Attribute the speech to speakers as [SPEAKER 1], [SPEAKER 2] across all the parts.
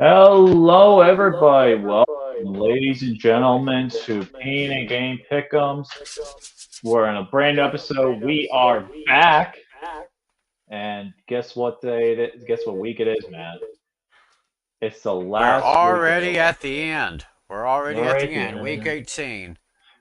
[SPEAKER 1] Hello, everybody. Welcome, ladies and gentlemen, to Pain and Game Pick'ems. We're in a brand new episode. We are back, and guess what day it is? Guess what week it is, man? It's the
[SPEAKER 2] We're
[SPEAKER 1] last week of
[SPEAKER 2] already at the end. We're already
[SPEAKER 1] we're
[SPEAKER 2] at
[SPEAKER 1] at
[SPEAKER 2] the
[SPEAKER 1] the
[SPEAKER 2] end. Week
[SPEAKER 1] end.
[SPEAKER 2] 18.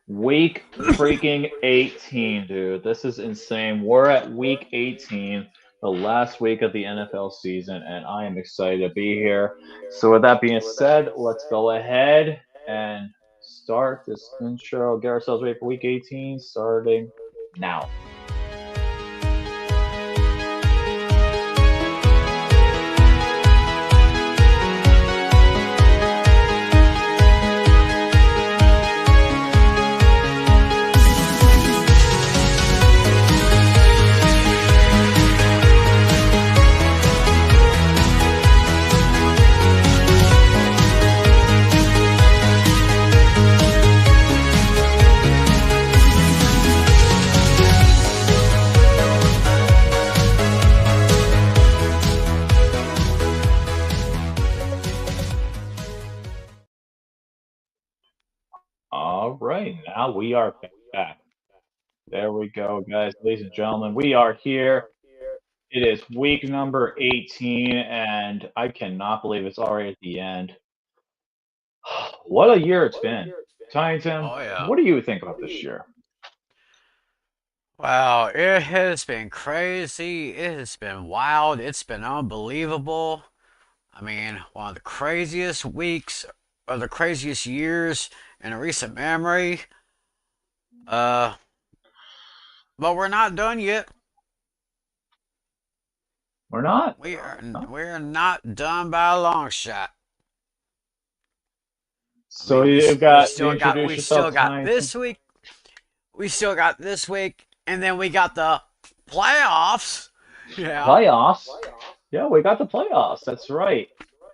[SPEAKER 1] Week freaking 18, dude. This is insane. We're at week 18, the last week of the NFL season, and I am excited to be here. So, with that being said, let's go ahead and start this intro. Get ourselves ready for week 18, starting now. All right, now we are back. There we go, guys, ladies and gentlemen. We are here. It is week number 18, and I cannot believe it's already at the end. What a year it's been. Tiny Tim,
[SPEAKER 2] Oh, yeah.
[SPEAKER 1] what do you think about this year?
[SPEAKER 2] Wow, it has been crazy. It has been wild. It's been unbelievable. I mean, one of the craziest weeks or the craziest years in recent memory. Uh, but we're not done yet.
[SPEAKER 1] We're not.
[SPEAKER 2] We're not done by a long shot. I
[SPEAKER 1] So
[SPEAKER 2] mean,
[SPEAKER 1] you've
[SPEAKER 2] we
[SPEAKER 1] got to
[SPEAKER 2] still got
[SPEAKER 1] introduce
[SPEAKER 2] we still
[SPEAKER 1] yourself,
[SPEAKER 2] got
[SPEAKER 1] Tiny Tim.
[SPEAKER 2] this week. We still got this week, and then we got the playoffs. Yeah.
[SPEAKER 1] Playoffs. Yeah, we got the playoffs. That's right.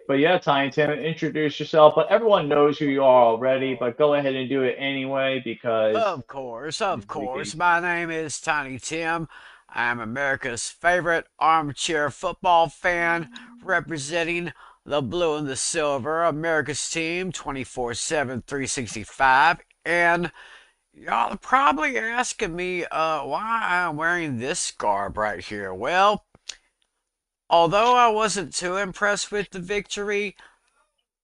[SPEAKER 1] But yeah, Tiny Tim, introduce yourself. But everyone knows who you are already. But go ahead and do it anyway because
[SPEAKER 2] Of
[SPEAKER 1] week
[SPEAKER 2] course.
[SPEAKER 1] 18.
[SPEAKER 2] My name is Tiny Tim. I am America's favorite armchair football fan, representing the blue and the silver, America's team 24/7, 365. And y'all are probably asking me why I'm wearing this garb right here. Well, although I wasn't too impressed with the victory,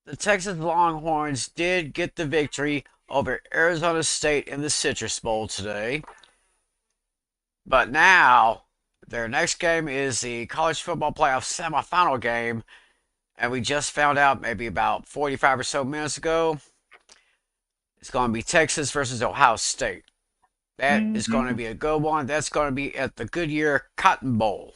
[SPEAKER 2] the Texas Longhorns did get the victory over Arizona State in the Citrus Bowl today. But now, their next game is the college football playoff semifinal game. And we just found out maybe about 45 or so minutes ago. It's going to be Texas versus Ohio State. That is going to
[SPEAKER 1] Hmm.
[SPEAKER 2] be a good one. That's going to be at the Goodyear Cotton Bowl.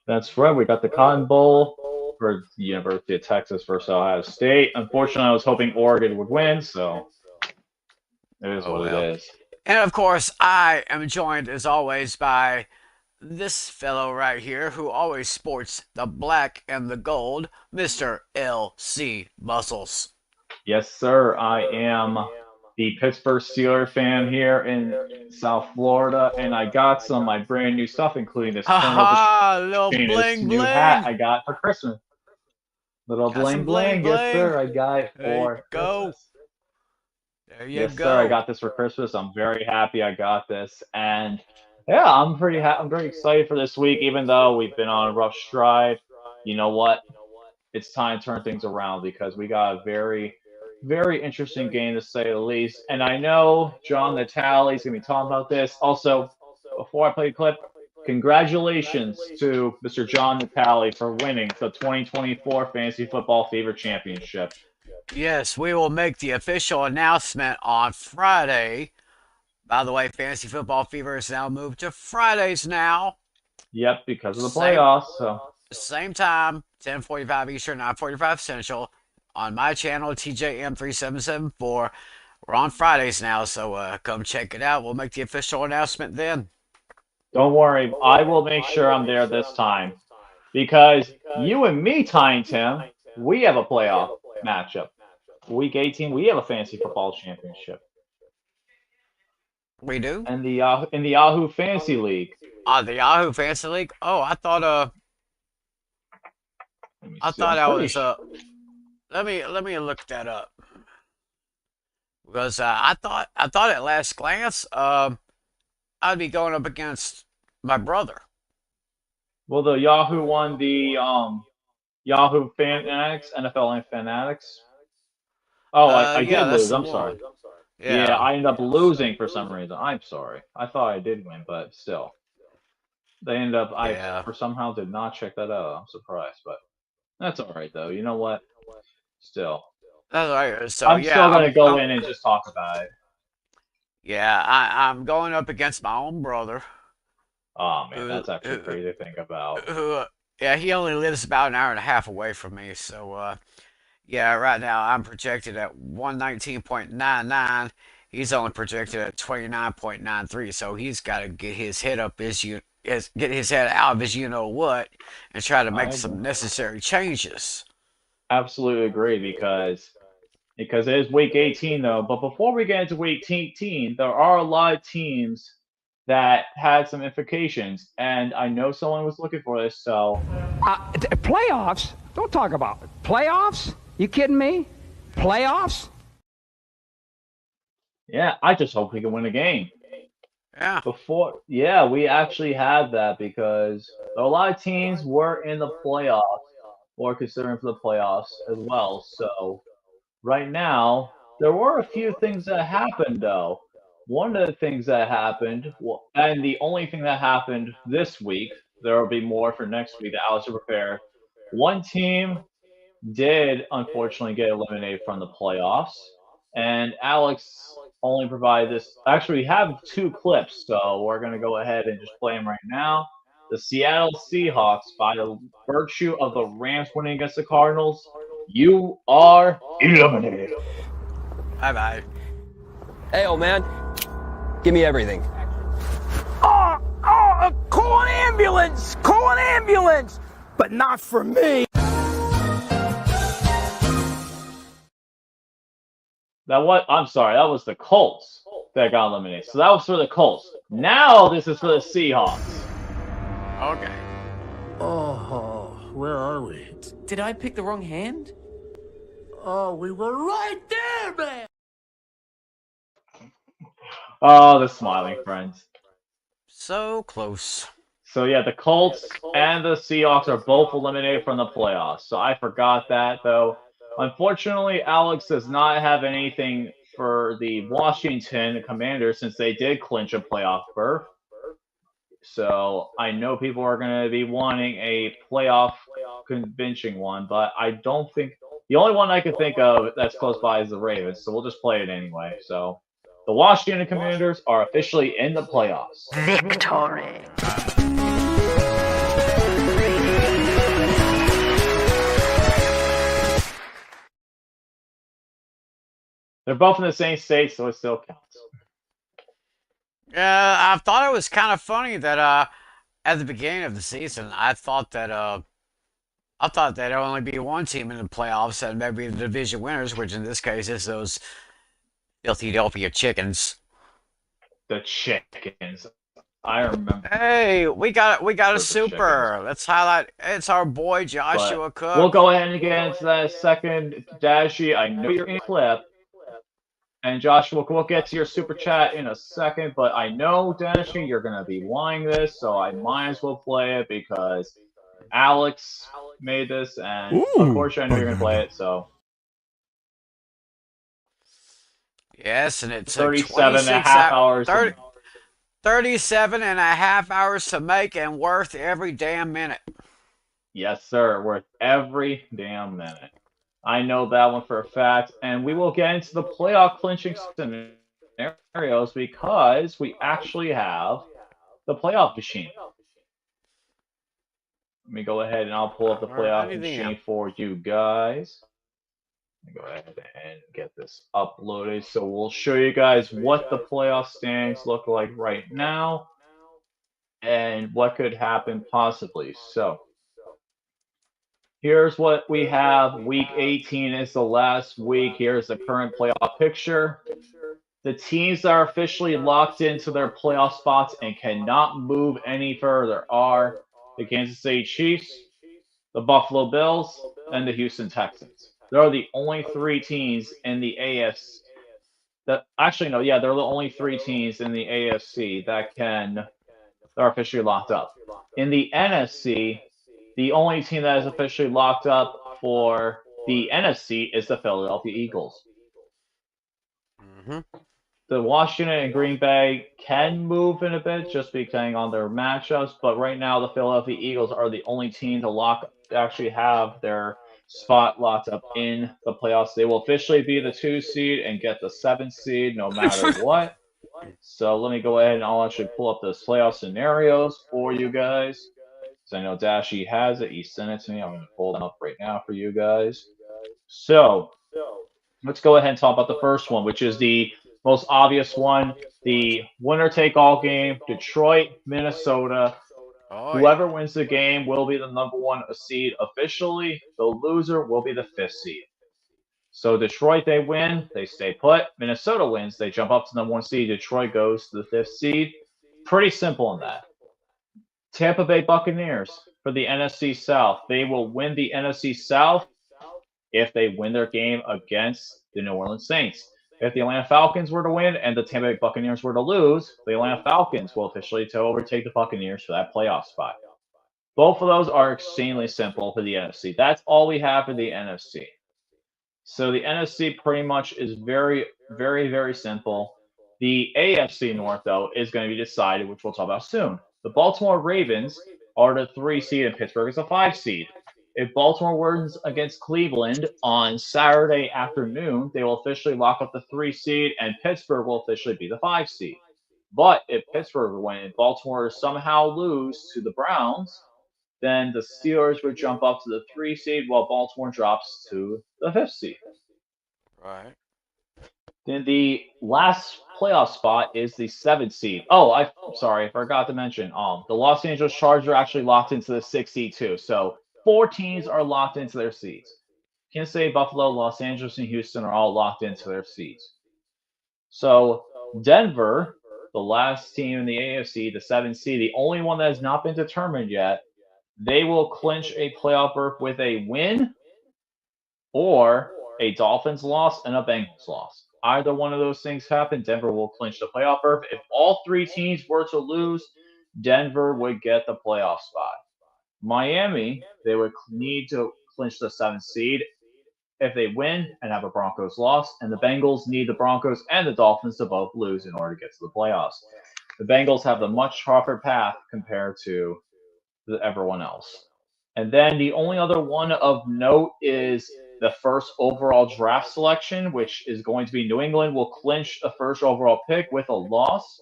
[SPEAKER 1] That's right. We got the Cotton Bowl for the University of Texas versus Ohio State. Unfortunately, I was hoping Oregon would win, so it is
[SPEAKER 2] Oh,
[SPEAKER 1] what it
[SPEAKER 2] well.
[SPEAKER 1] is.
[SPEAKER 2] And of course, I am joined as always by this fellow right here who always sports the black and the gold, Mr. L.C. Muscles.
[SPEAKER 1] Yes, sir. I am the Pittsburgh Steelers fan here in South Florida, and I got some of my brand new stuff, including this
[SPEAKER 2] Ha
[SPEAKER 1] Colonel
[SPEAKER 2] ha! Little
[SPEAKER 1] This
[SPEAKER 2] bling
[SPEAKER 1] new hat
[SPEAKER 2] bling!
[SPEAKER 1] I got for Christmas. Little
[SPEAKER 2] Got
[SPEAKER 1] bling
[SPEAKER 2] some bling
[SPEAKER 1] bling. Yes,
[SPEAKER 2] bling!
[SPEAKER 1] sir. I got it
[SPEAKER 2] There you
[SPEAKER 1] for
[SPEAKER 2] go.
[SPEAKER 1] Christmas.
[SPEAKER 2] There you
[SPEAKER 1] Yes, sir. I
[SPEAKER 2] go.
[SPEAKER 1] got this for Christmas. I'm very happy I got this, and yeah, I'm very excited for this week. Even though we've been on a rough stride, you know what? It's time to turn things around because we got a very interesting game to say the least. And I know John Natale is going to be talking about this. Also, before I play the clip, congratulations to Mr. John Natale for winning the 2024 Fantasy Football Fever Championship.
[SPEAKER 2] Yes, we will make the official announcement on Friday. By the way, Fantasy Football Fever is now moved to Fridays now.
[SPEAKER 1] Yep, because of the
[SPEAKER 2] Same
[SPEAKER 1] playoffs. So
[SPEAKER 2] same time, 10:45 Eastern, 9:45 Central, on my channel TJM3774. We're on Fridays now, so come check it out. We'll make the official announcement then.
[SPEAKER 1] don't worry, I will make sure I'm there this time because you and me, Tying Tim, we have a playoff matchup. Week 18, we have a fantasy football championship.
[SPEAKER 2] We do?
[SPEAKER 1] And the in the Yahoo Fantasy League.
[SPEAKER 2] The Yahoo Fantasy League? Oh,
[SPEAKER 1] Let me
[SPEAKER 2] I
[SPEAKER 1] see.
[SPEAKER 2] thought
[SPEAKER 1] I'm
[SPEAKER 2] I
[SPEAKER 1] pretty
[SPEAKER 2] was
[SPEAKER 1] sure.
[SPEAKER 2] let me look that up because I thought at last glance I'd be going up against my brother.
[SPEAKER 1] Well, the Yahoo won the Yahoo Fanatics, NFL and Fanatics. Oh, I
[SPEAKER 2] Yeah,
[SPEAKER 1] did
[SPEAKER 2] that's
[SPEAKER 1] lose.
[SPEAKER 2] the
[SPEAKER 1] I'm sorry.
[SPEAKER 2] one.
[SPEAKER 1] Yeah,
[SPEAKER 2] Yeah,
[SPEAKER 1] I ended up losing for some reason. I'm sorry. I thought I did win, but still, they ended up. I
[SPEAKER 2] yeah.
[SPEAKER 1] for somehow did not check that out. I'm surprised, but that's all right though. You know what? Still,
[SPEAKER 2] That's right. So
[SPEAKER 1] I'm
[SPEAKER 2] yeah,
[SPEAKER 1] still gonna go in and just talk about it.
[SPEAKER 2] I'm going up against my own brother,
[SPEAKER 1] Oh man,
[SPEAKER 2] who
[SPEAKER 1] that's actually
[SPEAKER 2] who,
[SPEAKER 1] crazy to think about.
[SPEAKER 2] who yeah, he only lives about an hour and a half away from me. So yeah, right now I'm projected at 119.99. He's only projected at 29.93. So he's got to get his head up get his head out of his you know what and try to make
[SPEAKER 1] I
[SPEAKER 2] some necessary changes.
[SPEAKER 1] absolutely agree because it is week 18 though. But before we get into week 18, there are a lot of teams that had some implications, and I know someone was looking for this. So
[SPEAKER 3] Playoffs? Don't talk about it. Playoffs? You kidding me? Playoffs?
[SPEAKER 1] yeah, I just hope we can win a game.
[SPEAKER 2] Yeah.
[SPEAKER 1] Before, yeah, we actually had that because a lot of teams were in the playoffs or considering for the playoffs as well. So right now, there were a few things that happened though. One of the things that happened, well, and the only thing that happened this week, there will be more for next week that Alex will prepare. One team did unfortunately get eliminated from the playoffs, and Alex only provided this. Actually, we have two clips, so we're going to go ahead and just play them right now. The Seattle Seahawks, by the virtue of the Rams winning against the Cardinals, you are eliminated.
[SPEAKER 2] Bye bye.
[SPEAKER 4] Hey, old man, give me everything.
[SPEAKER 3] Call an ambulance! Call an ambulance! But not for me.
[SPEAKER 1] That what? I'm sorry, that was the Colts that got eliminated. So that was for the Colts. Now this is for the Seahawks.
[SPEAKER 2] Okay.
[SPEAKER 5] Oh, where are we?
[SPEAKER 6] Did I pick the wrong hand?
[SPEAKER 5] Oh, we were right there, man!
[SPEAKER 1] Oh, the smiling friends.
[SPEAKER 2] So close.
[SPEAKER 1] So yeah, the Colts and the Seahawks are both eliminated from the playoffs. So I forgot that though. Unfortunately, Alex does not have anything for the Washington Commanders since they did clinch a playoff berth. So I know people are going to be wanting a playoff convincing one, but I don't think the only one I could think of that's close by is the Ravens. So we'll just play it anyway. So the Washington Commanders are officially in the playoffs.
[SPEAKER 7] Victory.
[SPEAKER 1] They're both in the same state, so it still counts.
[SPEAKER 2] Yeah, I thought it was kind of funny that at the beginning of the season, I thought there'd only be one team in the playoffs, and maybe the division winners, which in this case is those Philadelphia Chickens.
[SPEAKER 1] The chickens. I remember
[SPEAKER 2] Hey, we got a
[SPEAKER 1] the chickens.
[SPEAKER 2] super. Let's highlight. It's our boy
[SPEAKER 1] But
[SPEAKER 2] Joshua
[SPEAKER 1] we'll
[SPEAKER 2] Cook.
[SPEAKER 1] go ahead and get into that second. Dashy, I know you're in clip. And Joshua, we'll get to your super chat in a second, but I know, Dashy, you're going to be wanting this, so I might as well play it because Alex made this, and unfortunately, I know you're going to play it, so
[SPEAKER 2] Yes, and it took
[SPEAKER 1] 37 and a
[SPEAKER 2] 26
[SPEAKER 1] half
[SPEAKER 2] out
[SPEAKER 1] hours.
[SPEAKER 2] 30, 37 and a half hours to make and worth every damn minute.
[SPEAKER 1] Yes, sir, worth every damn minute. I know that one for a fact, and we will get into the playoff clinching scenarios because we actually have the playoff machine. Let me go ahead and I'll pull up the playoff
[SPEAKER 2] Alrighty then.
[SPEAKER 1] machine for you guys. Let me go ahead and get this uploaded. So we'll show you guys what the playoff standings look like right now and what could happen possibly. So here's what we have. Week 18 is the last week. Here's the current playoff picture. The teams that are officially locked into their playoff spots and cannot move any further are the Kansas City Chiefs, the Buffalo Bills, and the Houston Texans. There are the only 3 teams in the AFC that actually no, yeah, there are the only 3 teams in the AFC that are officially locked up. In the NFC, the only team that is officially locked up for the NFC is the Philadelphia Eagles.
[SPEAKER 2] Mm-hmm.
[SPEAKER 1] The Washington and Green Bay can move in a bit just depending on their matchups, but right now the Philadelphia Eagles are the only team to actually have their spot locked up in the playoffs. They will officially be the 2 seed and get the 7 seed no matter what. So let me go ahead and I'll actually pull up those playoff scenarios for you guys. Because I know Dashy has it. He sent it to me. I'm going to pull them up right now for you guys. So let's go ahead and talk about the first one, which is the most obvious one. The winner take all game, Detroit, Minnesota.
[SPEAKER 2] Oh,
[SPEAKER 1] Whoever wins the game will be the number 1 seed officially. The loser will be the 5th seed. So Detroit, they win, they stay put. Minnesota wins, they jump up to number 1 seed. Detroit goes to the 5th seed. Pretty simple in that. Tampa Bay Buccaneers for the NFC South. They will win the NFC South if they win their game against the New Orleans Saints. If the Atlanta Falcons were to win and the Tampa Bay Buccaneers were to lose, the Atlanta Falcons will officially overtake the Buccaneers for that playoff spot. Both of those are extremely simple for the NFC. That's all we have for the NFC. So the NFC pretty much is very, very, very simple. The AFC North, though, is going to be decided, which we'll talk about soon. The Baltimore Ravens are the 3 seed and Pittsburgh is a 5 seed. If Baltimore wins against Cleveland on Saturday afternoon, they will officially lock up the 3 seed and Pittsburgh will officially be the 5 seed. But if Pittsburgh win and Baltimore somehow lose to the Browns, then the Steelers would jump up to the 3 seed while Baltimore drops to the 5th seed.
[SPEAKER 2] right.
[SPEAKER 1] Then the last playoff spot is the 7th seed. Oh, I'm sorry, I forgot to mention. The Los Angeles Chargers are actually locked into the 6th seed too. So 4 teams are locked into their seeds. Kansas City, Buffalo, Los Angeles, and Houston are all locked into their seeds. So Denver, the last team in the AFC, the 7th seed, the only one that has not been determined yet, they will clinch a playoff berth with a win or a Dolphins loss and a Bengals loss. Either one of those things happen, Denver will clinch the playoff berth. If all 3 teams were to lose, Denver would get the playoff spot. Miami, they would need to clinch the 7th seed if they win and have a Broncos loss, and the Bengals need the Broncos and the Dolphins to both lose in order to get to the playoffs. The Bengals have the much tougher path compared to everyone else. And then the only other one of note is the first overall draft selection, which is going to be New England will clinch the first overall pick with a loss,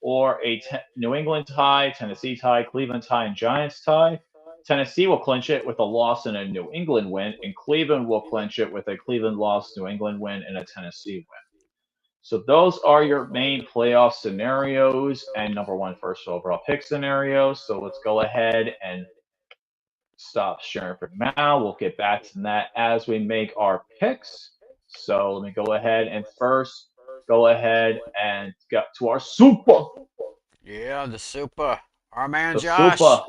[SPEAKER 1] or a New England tie, Tennessee tie, Cleveland tie, and Giants tie. Tennessee will clinch it with a loss and a New England win, and Cleveland will clinch it with a Cleveland loss, New England win, and a Tennessee win. So those are your main playoff scenarios and number 1 first overall pick scenarios. So let's go ahead and stop sharing for now. We'll get back to that as we make our picks. So let me go ahead and first go ahead and get to our super.
[SPEAKER 2] Yeah, the super. Our man
[SPEAKER 1] The
[SPEAKER 2] Josh.
[SPEAKER 1] super.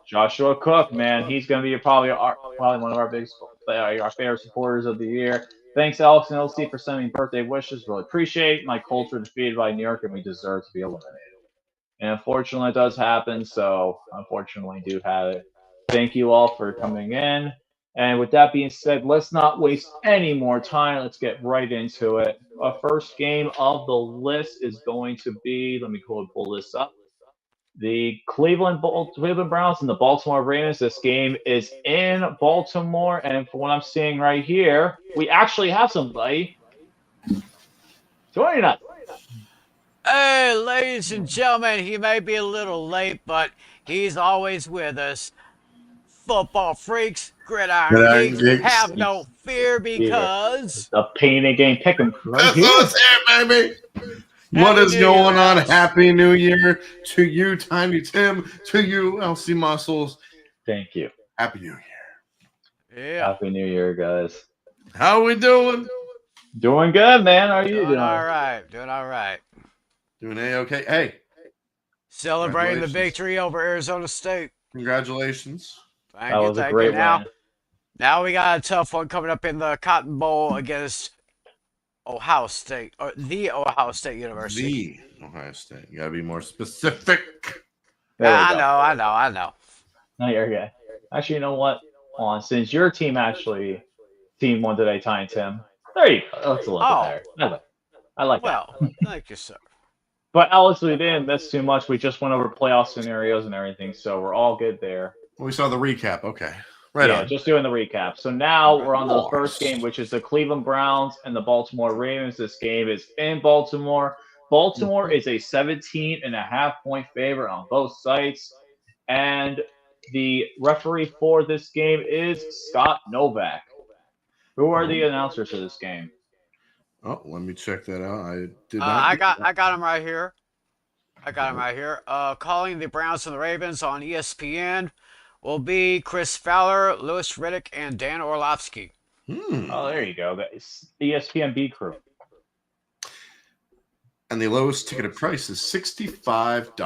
[SPEAKER 1] Joshua Cook, man, he's going to be probably one of our our favorite supporters of the year. Thanks, Alex and LC, for sending birthday wishes. Really appreciate. My culture defeated by New York, and we deserve to be eliminated. And unfortunately, it does happen. So unfortunately, do have it. Thank you all for coming in. And with that being said, let's not waste any more time. Let's get right into it. Our first game of the list is going to be. Let me pull this up. The Cleveland Browns and the Baltimore Ravens. This game is in Baltimore, and from what I'm seeing right here, we actually have somebody joining us.
[SPEAKER 2] Hey, ladies and gentlemen, he may be a little late, but he's always with us. Football freaks, gridiron geeks, have no fear because
[SPEAKER 1] the painting game pick'em right
[SPEAKER 7] That's
[SPEAKER 1] here.
[SPEAKER 7] us here, baby. What is going on? Happy New Year to you, Tiny Tim, to you, LC Muscles.
[SPEAKER 1] Thank you.
[SPEAKER 7] Happy New Year.
[SPEAKER 2] Yeah.
[SPEAKER 1] Happy New Year, guys.
[SPEAKER 7] How we doing?
[SPEAKER 1] Doing good, man. How are you doing?
[SPEAKER 2] All right. Doing all right.
[SPEAKER 7] Doing A-okay. Hey.
[SPEAKER 2] Celebrating the victory over Arizona State.
[SPEAKER 7] Congratulations.
[SPEAKER 2] Thank you.
[SPEAKER 1] a great
[SPEAKER 2] Now,
[SPEAKER 1] win.
[SPEAKER 2] Now we got a tough one coming up in the Cotton Bowl against Ohio State, or the Ohio State University.
[SPEAKER 7] The Ohio State. You gotta be more specific.
[SPEAKER 1] There we go.
[SPEAKER 2] I know.
[SPEAKER 1] No, you're okay. Actually, you know what? Since your team actually team won today, Ty and Tim. There you go. That's a little bit
[SPEAKER 2] Oh,
[SPEAKER 1] better. I like that.
[SPEAKER 2] well, thank you, sir.
[SPEAKER 1] But Alex, we didn't miss too much. We just went over playoff scenarios and everything, so we're all good there.
[SPEAKER 7] We saw the recap. Okay. Right
[SPEAKER 1] yeah,
[SPEAKER 7] on.
[SPEAKER 1] just doing the recap. So now we're on the
[SPEAKER 7] Nice.
[SPEAKER 1] first game, which is the Cleveland Browns and the Baltimore Ravens. This game is in Baltimore. Baltimore is a 17.5-point favorite on both sites. And the referee for this game is Scott Novak. Who are the announcers for this game?
[SPEAKER 7] Oh, let me check that out. I did not.
[SPEAKER 2] I got him right here. Calling the Browns and the Ravens on ESPN will be Chris Fowler, Louis Riddick, and Dan Orlovsky.
[SPEAKER 1] Oh, there you go. That's ESPN B crew.
[SPEAKER 7] And the lowest ticketed price is $65.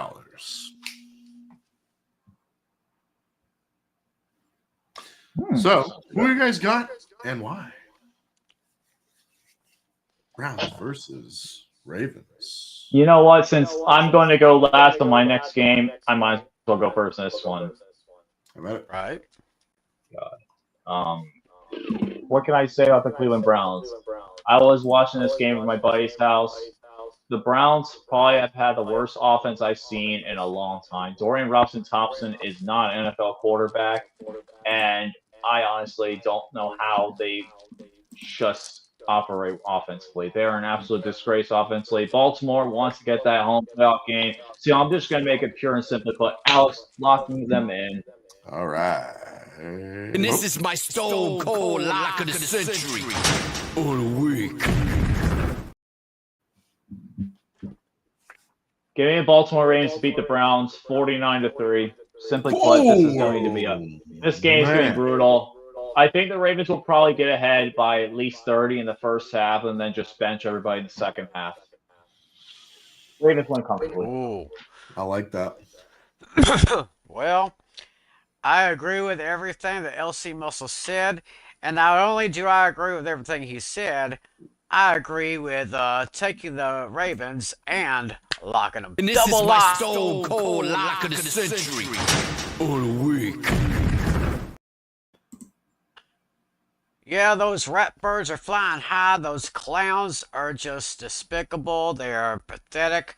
[SPEAKER 7] So, who you guys got and why? Browns versus Ravens.
[SPEAKER 1] You know what? Since I'm going to go last on my next game, I might as well go first in this one.
[SPEAKER 7] How about it?
[SPEAKER 2] Right.
[SPEAKER 1] What can I say about the Cleveland Browns? I was watching this game at my buddy's house. The Browns probably have had the worst offense I've seen in a long time. Dorian Robinson-Thompson is not an NFL quarterback, and I honestly don't know how they just operate offensively. They are an absolute disgrace offensively. Baltimore wants to get that home playoff game. So I'm just going to make it pure and simple. Put Alex locking them in.
[SPEAKER 7] All right.
[SPEAKER 5] And this is my stone cold lock of the century. Or the week.
[SPEAKER 1] Give me the Baltimore Ravens to beat the Browns 49-3. Simply put, this is going to be this game is going to be brutal. I think the Ravens will probably get ahead by at least 30 in the first half and then just bench everybody in the second half. Ravens win comfortably.
[SPEAKER 2] Ooh.
[SPEAKER 7] I like that.
[SPEAKER 2] Well, I agree with everything that LC Muscle said, and not only do I agree with everything he said, I agree with taking the Ravens and locking them.
[SPEAKER 5] And this
[SPEAKER 2] Double
[SPEAKER 5] is my
[SPEAKER 2] lock.
[SPEAKER 5] stone cold lock of the century. Or the week.
[SPEAKER 2] Yeah, those rat birds are flying high. Those clowns are just despicable. They are pathetic.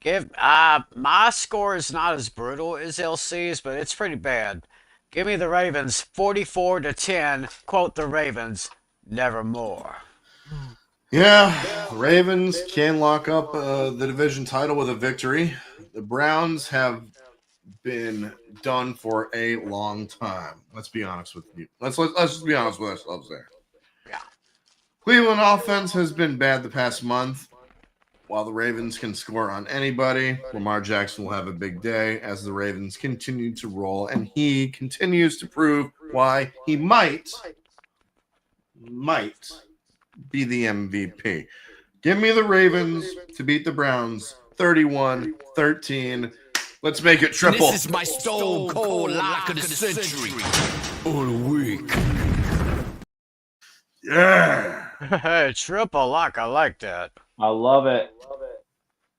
[SPEAKER 2] My score is not as brutal as LC's, but it's pretty bad. Give me the Ravens 44-10. Quote the Ravens, nevermore.
[SPEAKER 7] Yeah, the Ravens can lock up the division title with a victory. The Browns have been done for a long time. Let's be honest with you. Let's just be honest with ourselves there.
[SPEAKER 2] Yeah.
[SPEAKER 7] Cleveland offense has been bad the past month. While the Ravens can score on anybody, Lamar Jackson will have a big day as the Ravens continue to roll, and he continues to prove why he might be the MVP. Give me the Ravens to beat the Browns 31-13. Let's make it triple.
[SPEAKER 5] And this is my stone cold lock of the century. Or the week.
[SPEAKER 7] Yeah.
[SPEAKER 2] Hey, triple lock. I like that.
[SPEAKER 1] I love it.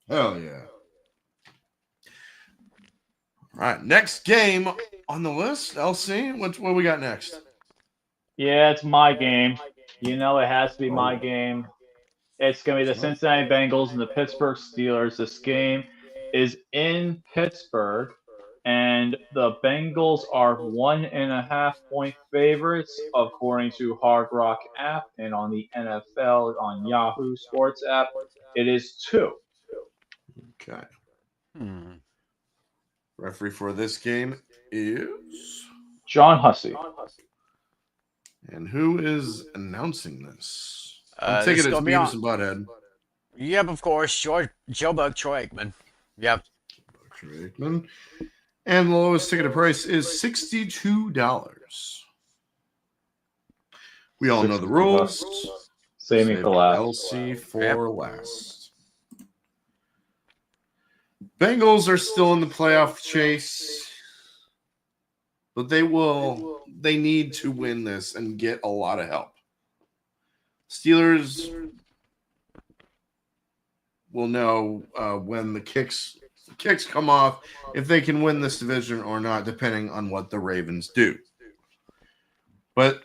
[SPEAKER 7] Hell yeah. All right, next game on the list. LC, what we got next?
[SPEAKER 1] Yeah, it's my game. You know it has to be my game. It's going to be the Cincinnati Bengals and the Pittsburgh Steelers. This game is in Pittsburgh, and the Bengals are 1.5-point favorites according to Hard Rock app, and on the NFL on Yahoo Sports app, it is 2.
[SPEAKER 7] Okay. Referee for this game is
[SPEAKER 1] John Hussey.
[SPEAKER 7] And who is announcing this?
[SPEAKER 2] This
[SPEAKER 7] I'm taking
[SPEAKER 2] is
[SPEAKER 7] it as
[SPEAKER 2] gonna be
[SPEAKER 7] Beavis
[SPEAKER 2] on-
[SPEAKER 7] and Butthead.
[SPEAKER 2] Yep, of course. Joe Buck, Troy Aikman. Yep.
[SPEAKER 7] Troy Aikman. And the lowest ticket price is $62. We all know the rules.
[SPEAKER 1] Save me for last.
[SPEAKER 7] LC for last. Bengals are still in the playoff chase. but they need to win this and get a lot of help. Steelers will know when the kicks come off if they can win this division or not, depending on what the Ravens do. But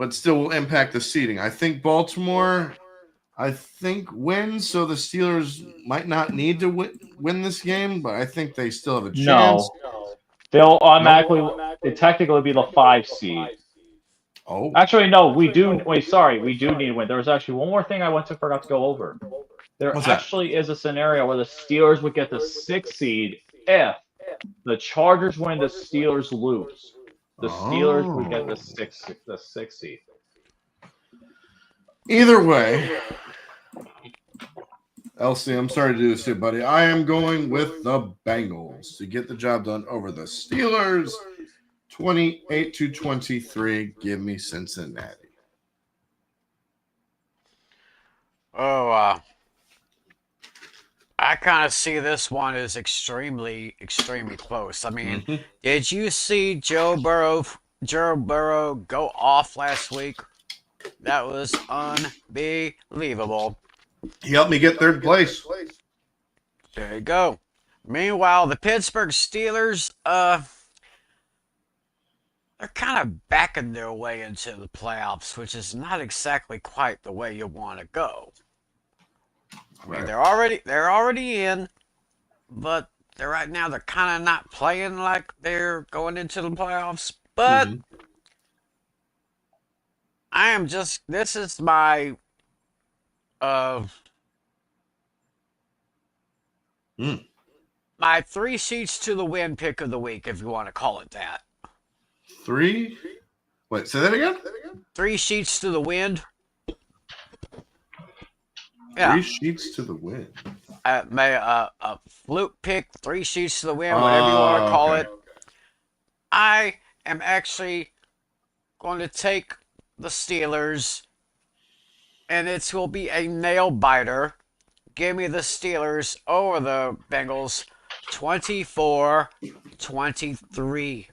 [SPEAKER 7] still will impact the seeding. I think Baltimore wins, so the Steelers might not need to win this game, but I think they still have a chance.
[SPEAKER 1] No, they'll automatically. It technically be the 5 seed.
[SPEAKER 7] Oh,
[SPEAKER 1] actually, no, we do. Wait, sorry, we do need to win. There was actually one more thing I forgot to go over. There
[SPEAKER 7] What's that?
[SPEAKER 1] actually is a scenario where the Steelers would get the 6th seed if the Chargers win, the Steelers lose. The Steelers would get the 6th seed.
[SPEAKER 7] Either way, Elsie, I'm sorry to do this to you, buddy. I am going with the Bengals to get the job done over the Steelers. 28-23. Give me Cincinnati.
[SPEAKER 2] Oh, I kind of see this one as extremely close. I mean, did you see Joe Burrow go off last week? That was unbelievable.
[SPEAKER 7] He helped me get 3rd place.
[SPEAKER 2] There you go. Meanwhile, the Pittsburgh Steelers, they're kind of backing their way into the playoffs, which is not exactly quite the way you want to go. I mean, they're already in, but right now they're kind of not playing like they're going into the playoffs. But this is my my 3 sheets to the win pick of the week, if you want to call it that.
[SPEAKER 7] 3? Wait, say that again?
[SPEAKER 2] 3 sheets to the wind. Yeah.
[SPEAKER 7] 3 sheets to the wind.
[SPEAKER 2] A fluke pick, 3 sheets to the wind, whatever you want to call it. I am actually going to take the Steelers, and it will be a nail biter. Give me the Steelers over the Bengals, 24-23.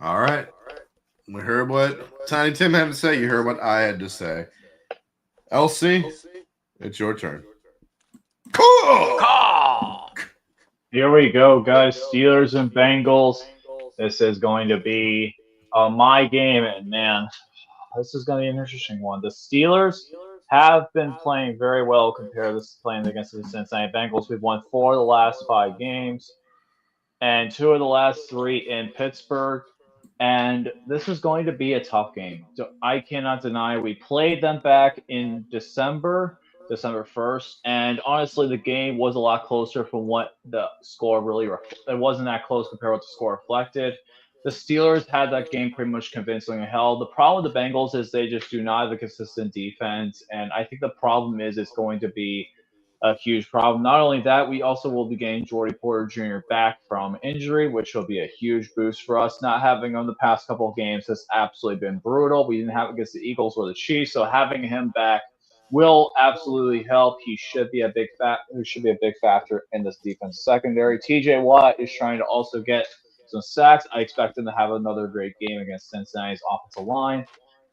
[SPEAKER 7] All right. We heard what Tiny Tim had to say. You heard what I had to say. Elsie, it's your turn.
[SPEAKER 2] Call!
[SPEAKER 1] Here we go, guys. Steelers and Bengals. This is going to be my game, and man, this is going to be an interesting one. The Steelers have been playing very well compared to playing against the Cincinnati Bengals. We've won 4 of the last 5 games, and 2 of the last 3 in Pittsburgh. And this is going to be a tough game. I cannot deny we played them back in December 1st, and honestly, the game was a lot closer from what the score really it wasn't that close compared to what the score reflected. The Steelers had that game pretty much convincingly held. The problem with the Bengals is they just do not have a consistent defense, and I think the problem is it's going to be a huge problem. Not only that, we also will be getting Jordy Porter Jr. back from injury, which will be a huge boost for us. Not having him the past couple of games has absolutely been brutal. We didn't have it against the Eagles or the Chiefs, so having him back will absolutely help. He should be a big factor in this defense secondary. TJ Watt is trying to also get some sacks. I expect him to have another great game against Cincinnati's offensive line.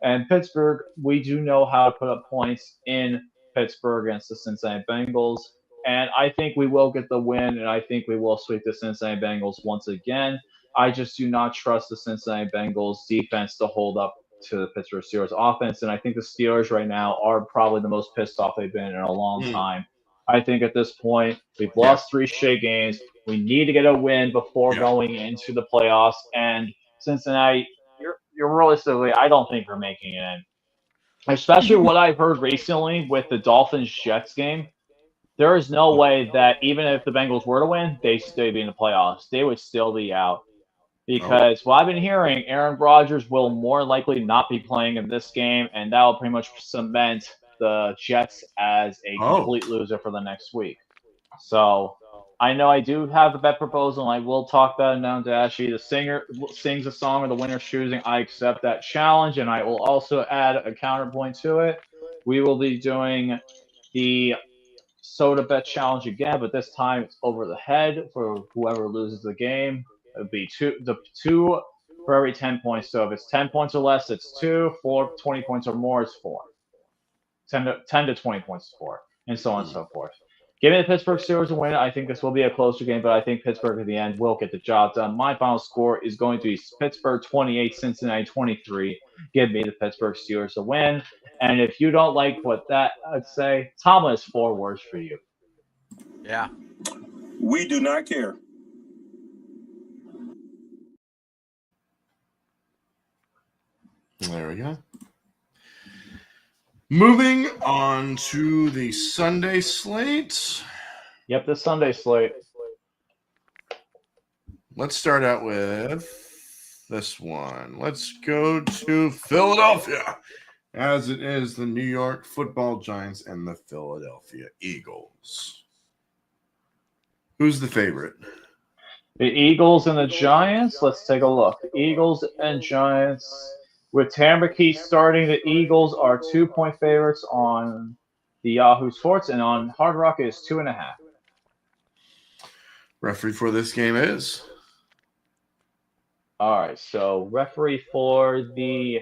[SPEAKER 1] And Pittsburgh, we do know how to put up points in Pittsburgh against the Cincinnati Bengals. And I think we will get the win, and I think we will sweep the Cincinnati Bengals once again. I just do not trust the Cincinnati Bengals defense to hold up to the Pittsburgh Steelers offense. And I think the Steelers right now are probably the most pissed off they've been in a long time. I think at this point, we've lost 3 straight games. We need to get a win before going into the playoffs. And Cincinnati, you're realistically, I don't think you're making it in. Especially what I've heard recently with the Dolphins-Jets game, there is no way that even if the Bengals were to win, they'd still be in the playoffs. They would still be out. Because what I've been hearing, Aaron Rodgers will more likely not be playing in this game, and that will pretty much cement the Jets as a complete loser for the next week. So I know I do have the bet proposal, and I will talk about it now, Dashy. The singer sings a song of the winner's choosing. I accept that challenge, and I will also add a counterpoint to it. We will be doing the soda bet challenge again, but this time it's over the head for whoever loses the game. It would be two for every 10 points. So if it's 10 points or less, it's 2. 20 points or more, it's 4. 10 to 20 points is 4, and so on and so forth. Give me the Pittsburgh Steelers to win. I think this will be a closer game, but I think Pittsburgh at the end will get the job done. My final score is going to be Pittsburgh 28, Cincinnati 23. Give me the Pittsburgh Steelers to win. And if you don't like what that I'd say, Tomlin has 4 words for you.
[SPEAKER 2] Yeah.
[SPEAKER 8] We do not care.
[SPEAKER 7] There we go. Moving on to the Sunday slate.
[SPEAKER 1] Yep, the Sunday slate.
[SPEAKER 7] Let's start out with this one. Let's go to Philadelphia, as it is the New York Football Giants and the Philadelphia Eagles. Who's the favorite?
[SPEAKER 1] The Eagles and the Giants. Let's take a look. Eagles and Giants. With Tamaki starting, the Eagles are 2-point favorites on the Yahoo Sports, and on Hard Rock it is 2.5.
[SPEAKER 7] Referee for this game is?
[SPEAKER 1] All right, so referee for the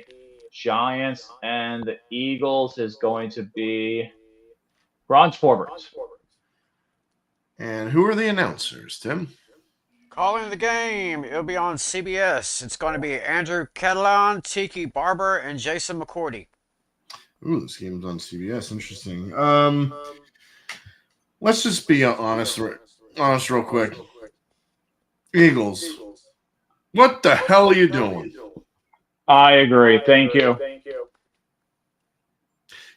[SPEAKER 1] Giants and the Eagles is going to be Ron Forbert.
[SPEAKER 7] And who are the announcers, Tim?
[SPEAKER 2] Calling the game. It'll be on CBS. It's going to be Andrew Catalan, Tiki Barber, and Jason McCourty.
[SPEAKER 7] Ooh, this game's on CBS. Interesting. Let's just be honest real quick. Eagles, what the hell are you doing?
[SPEAKER 1] I agree. Thank you.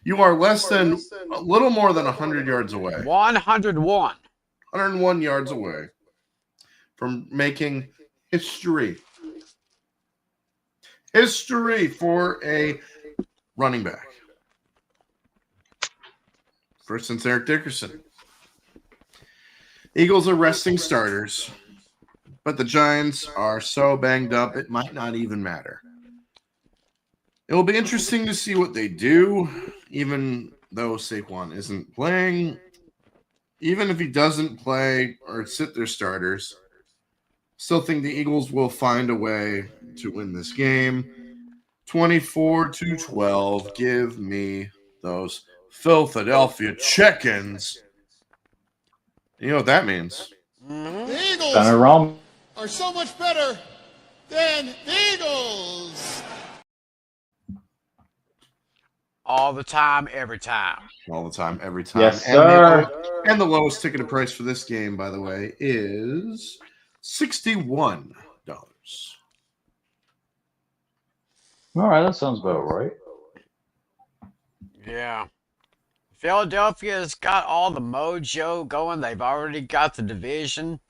[SPEAKER 7] You are less than a little more than 100 yards away.
[SPEAKER 2] 101.
[SPEAKER 7] 101 yards away from making history. History for a running back. First since Eric Dickerson. Eagles are resting starters, but the Giants are so banged up it might not even matter. It will be interesting to see what they do, even though Saquon isn't playing. Even if he doesn't play or sit their starters, still think the Eagles will find a way to win this game. 24-12. Give me those Philadelphia Chickens. You know what that means?
[SPEAKER 9] The Eagles are so much better than the Eagles.
[SPEAKER 2] All the time, every time.
[SPEAKER 7] All the time, every time.
[SPEAKER 1] Yes, sir.
[SPEAKER 7] And the lowest ticketed price for this game, by the way, is $61.
[SPEAKER 1] All right, that sounds about right.
[SPEAKER 2] Yeah. Philadelphia's got all the mojo going. They've already got the division.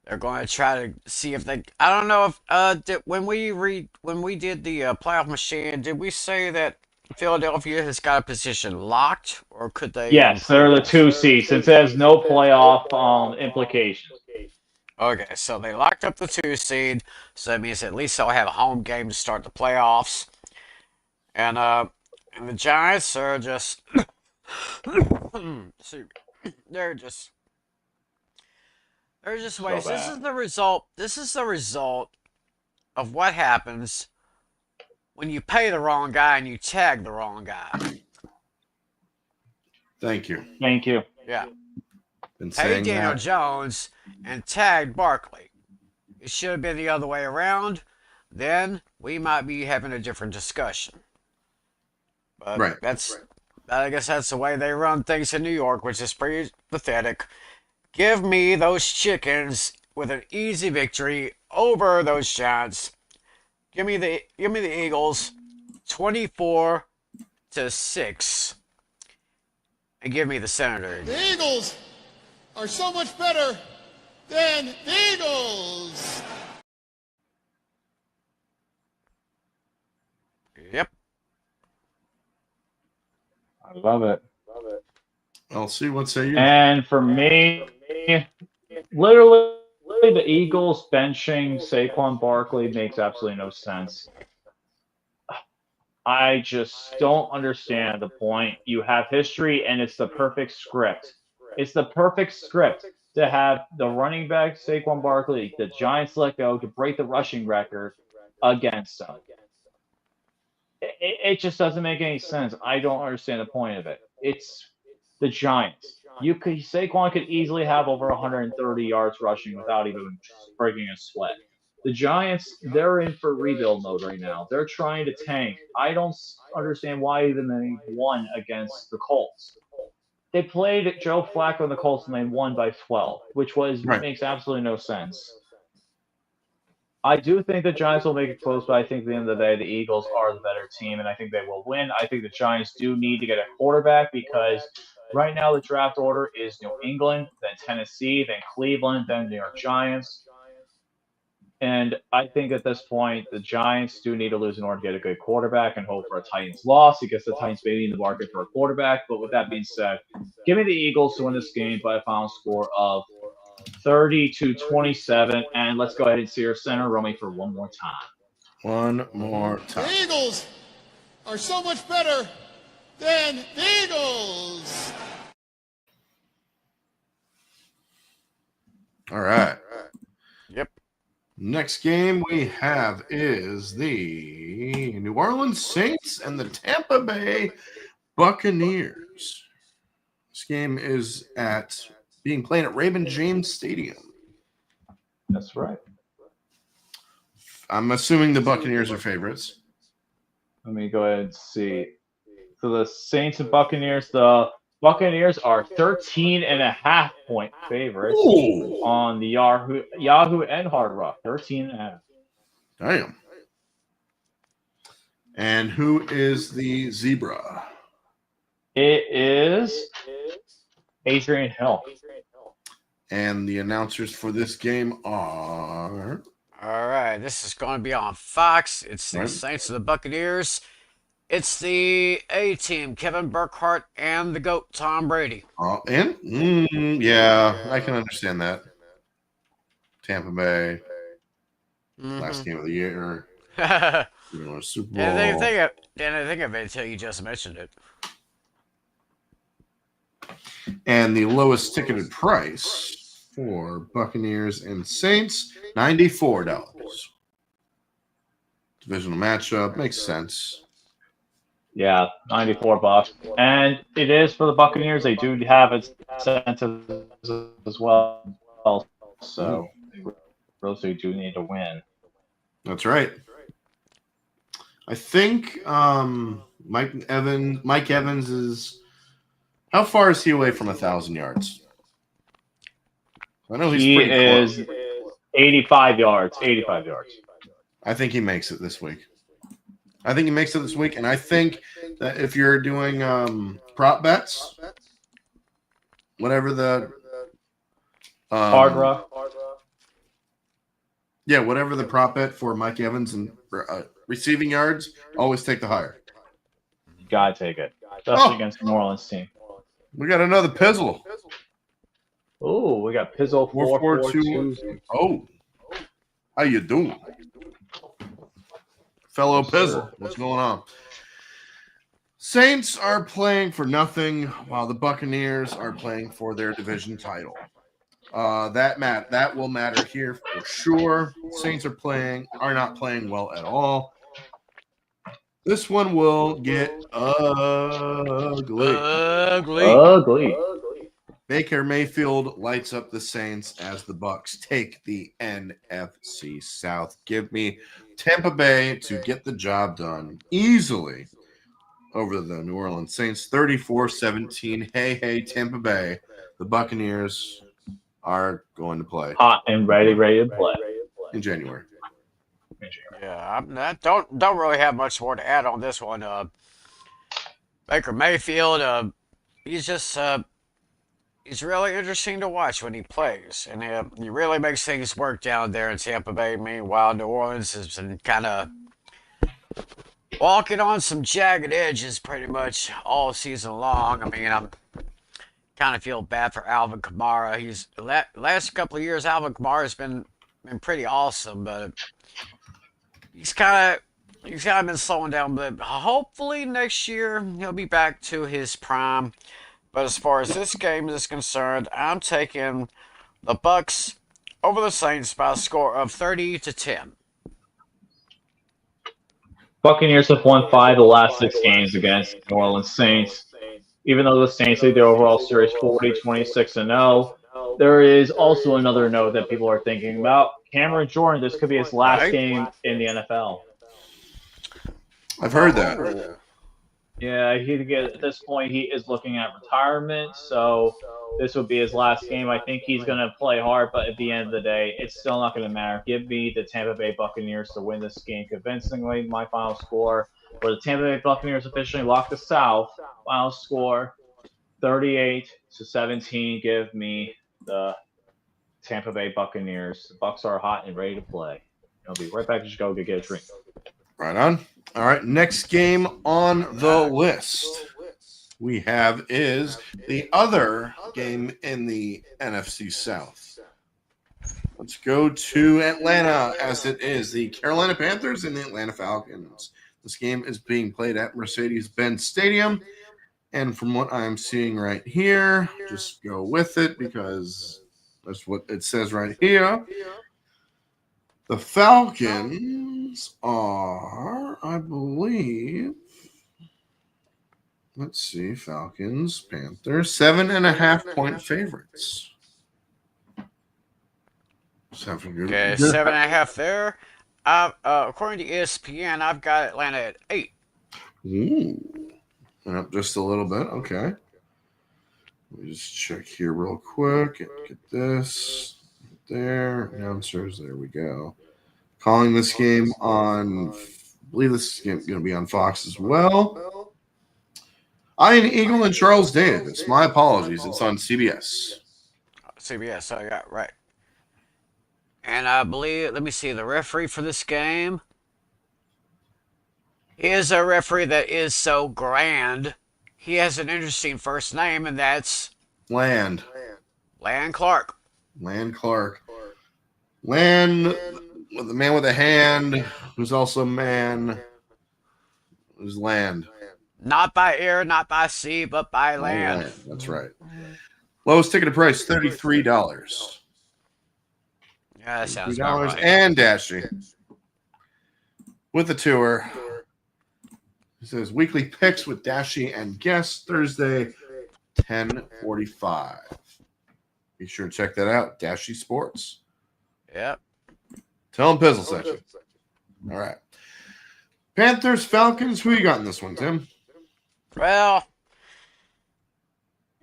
[SPEAKER 2] They're going to try to see if they. I don't know if when we did the playoff machine, did we say that Philadelphia has got a position locked, or could they?
[SPEAKER 1] Yes, they're the 2 seed since it has no playoff implications.
[SPEAKER 2] Okay, so they locked up the 2 seed, so that means at least they'll have a home game to start the playoffs. And the Giants are just they're just ways.
[SPEAKER 1] So
[SPEAKER 2] This is the result. This is the result of what happens when you pay the wrong guy and you tag the wrong guy.
[SPEAKER 7] Thank you.
[SPEAKER 1] Thank you.
[SPEAKER 2] Yeah.
[SPEAKER 7] Been
[SPEAKER 2] Paid
[SPEAKER 7] saying
[SPEAKER 2] Daniel
[SPEAKER 7] that.
[SPEAKER 2] Jones and tagged Barkley. It should have been the other way around. Then we might be having a different discussion. But
[SPEAKER 7] Right.
[SPEAKER 2] I guess that's the way they run things in New York, which is pretty pathetic. Give me those Chickens with an easy victory over those Giants. Give me the Eagles 24-6. And give me the Senators.
[SPEAKER 9] The Eagles are so much better than the Eagles.
[SPEAKER 2] Yep.
[SPEAKER 1] I love it.
[SPEAKER 7] I'll see what say you.
[SPEAKER 1] And for me, literally, the Eagles benching Saquon Barkley makes absolutely no sense. I just don't understand the point. You have history, and it's the perfect script. It's the perfect script to have the running back Saquon Barkley, the Giants let go to break the rushing record against them. It just doesn't make any sense. I don't understand the point of it. It's the Giants. Saquon could easily have over 130 yards rushing without even breaking a sweat. The Giants, they're in for rebuild mode right now. They're trying to tank. I don't understand why even they won against the Colts. They played Joe Flacco and the Colts and they won by 12, which makes absolutely no sense. I do think the Giants will make it close, but I think at the end of the day, the Eagles are the better team, and I think they will win. I think the Giants do need to get a quarterback because right now the draft order is New England, then Tennessee, then Cleveland, then New York Giants. And I think at this point, the Giants do need to lose in order to get a good quarterback and hope for a Titans loss because the Titans may be in the market for a quarterback. But with that being said, give me the Eagles to win this game by a final score of 30-27, and let's go ahead and see our center roaming for one more time.
[SPEAKER 7] One more time.
[SPEAKER 9] The Eagles are so much better than the Eagles.
[SPEAKER 7] All right.
[SPEAKER 2] Yep.
[SPEAKER 7] Next game we have is the New Orleans Saints and the Tampa Bay Buccaneers. This game is being played at Raymond James Stadium.
[SPEAKER 1] That's right.
[SPEAKER 7] I'm assuming the Buccaneers are favorites.
[SPEAKER 1] Let me go ahead and see. So the Saints and Buccaneers, the Buccaneers are 13.5-point favorites on the Yahoo and Hard Rock. 13.5.
[SPEAKER 7] Damn. And who is the zebra?
[SPEAKER 1] It is Adrian Hill.
[SPEAKER 7] And the announcers for this game are...
[SPEAKER 2] All right, this is going to be on Fox. It's the Saints and the Buccaneers. It's the A-team, Kevin Burkhardt, and the GOAT, Tom Brady.
[SPEAKER 7] Yeah, I can understand that. Tampa Bay, last game of the year. Super Bowl.
[SPEAKER 2] And I think of it until you just mentioned it.
[SPEAKER 7] And the lowest ticketed price for Buccaneers and Saints, $94. Divisional matchup makes sense.
[SPEAKER 1] Yeah, $94. And it is for the Buccaneers. They do have incentives as well. So they really do need to win.
[SPEAKER 7] That's right. I think Mike Evans is... How far is he away from 1,000 yards? I know he's pretty close.
[SPEAKER 1] 85 yards. 85 yards.
[SPEAKER 7] I think he makes it this week. And I think that if you're doing prop bets, whatever the
[SPEAKER 1] Hard Rock.
[SPEAKER 7] Yeah, whatever the prop bet for Mike Evans and receiving yards, always take the higher.
[SPEAKER 1] You gotta take it, especially against the New Orleans team.
[SPEAKER 7] We got another Pizzle.
[SPEAKER 1] Oh, we got Pizzle 442.
[SPEAKER 7] Oh, how you doing, fellow Pizzle? What's going on? Saints are playing for nothing, while the Buccaneers are playing for their division title. That will matter here for sure. Saints are not playing well at all. This one will get ugly. Baker Mayfield lights up the Saints as the Bucs take the NFC South. Give me Tampa Bay to get the job done easily over the New Orleans Saints, 34-17. Hey, Tampa Bay. The Buccaneers are going to play.
[SPEAKER 1] Hot and ready to play.
[SPEAKER 7] In January.
[SPEAKER 2] Yeah, I don't really have much more to add on this one. Baker Mayfield, he's just he's really interesting to watch when he plays, and he really makes things work down there in Tampa Bay. Meanwhile, New Orleans has been kind of walking on some jagged edges pretty much all season long. I mean, I'm kind of feel bad for Alvin Kamara. He's last couple of years, Alvin Kamara has been pretty awesome, but he's kind of been slowing down. But hopefully next year he'll be back to his prime. But as far as this game is concerned, I'm taking the Bucks over the Saints by a score of 30-10.
[SPEAKER 1] Buccaneers have won 5 of the last 6 games against New Orleans Saints. Even though the Saints lead their overall series 40, 26-0, there is also another note that people are thinking about. Cameron Jordan, this could be his last game in the NFL.
[SPEAKER 7] I've heard that.
[SPEAKER 1] Yeah, at this point he is looking at retirement, so this would be his last game. I think he's going to play hard, but at the end of the day, it's still not going to matter. Give me the Tampa Bay Buccaneers to win this game convincingly. My final score, where the Tampa Bay Buccaneers officially lock the South. Final score, 38-17. Give me the Tampa Bay Buccaneers. The Bucs are hot and ready to play. I'll be right back to Chicago to get a drink.
[SPEAKER 7] Right on. All right, next game on the list we have is the other game in the NFC South. Let's go to Atlanta, as it is the Carolina Panthers and the Atlanta Falcons. This game is being played at Mercedes-Benz Stadium, and from what I'm seeing right here, just go with it because that's what it says right here. The Falcons are, I believe, let's see, Falcons, Panthers, 7.5-point favorites.
[SPEAKER 2] Okay, 7.5 there. According to ESPN, I've got Atlanta at 8.
[SPEAKER 7] Ooh, up just a little bit. Okay. Let me just check here real quick. Get this. There, announcers, there we go. Calling this game on, I believe this is going to be on Fox as well. Ian Eagle and Charles Davis. My apologies. It's on CBS.
[SPEAKER 2] CBS, I got right. And I believe, let me see, the referee for this game is a referee that is so grand. He has an interesting first name, and that's
[SPEAKER 7] Land
[SPEAKER 2] Clark.
[SPEAKER 7] Land Clark. Land, the man with a hand, who's also a man, who's land.
[SPEAKER 2] Not by air, not by sea, but by land.
[SPEAKER 7] That's right. Lowest ticket price, $33.
[SPEAKER 2] Yeah, that sounds about right.
[SPEAKER 7] And Dashy with the tour. It says weekly picks with Dashy and guests Thursday, 10:45. Be sure to check that out. Dashy Sports.
[SPEAKER 2] Yep.
[SPEAKER 7] Tell them Pizzle section. All right. Panthers, Falcons. Who you got in this one, Tim?
[SPEAKER 2] Well,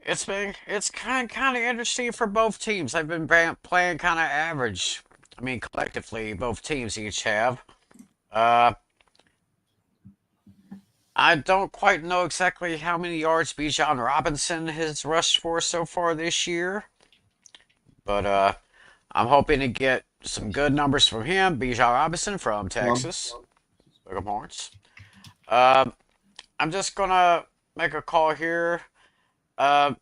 [SPEAKER 2] it's kind of interesting for both teams. I've been playing kind of average. I mean, collectively, both teams each have. I don't quite know exactly how many yards Bijan Robinson has rushed for so far this year, but I'm hoping to get some good numbers from him. Bijan Robinson from Texas, Bighorns. I'm just gonna make a call here. I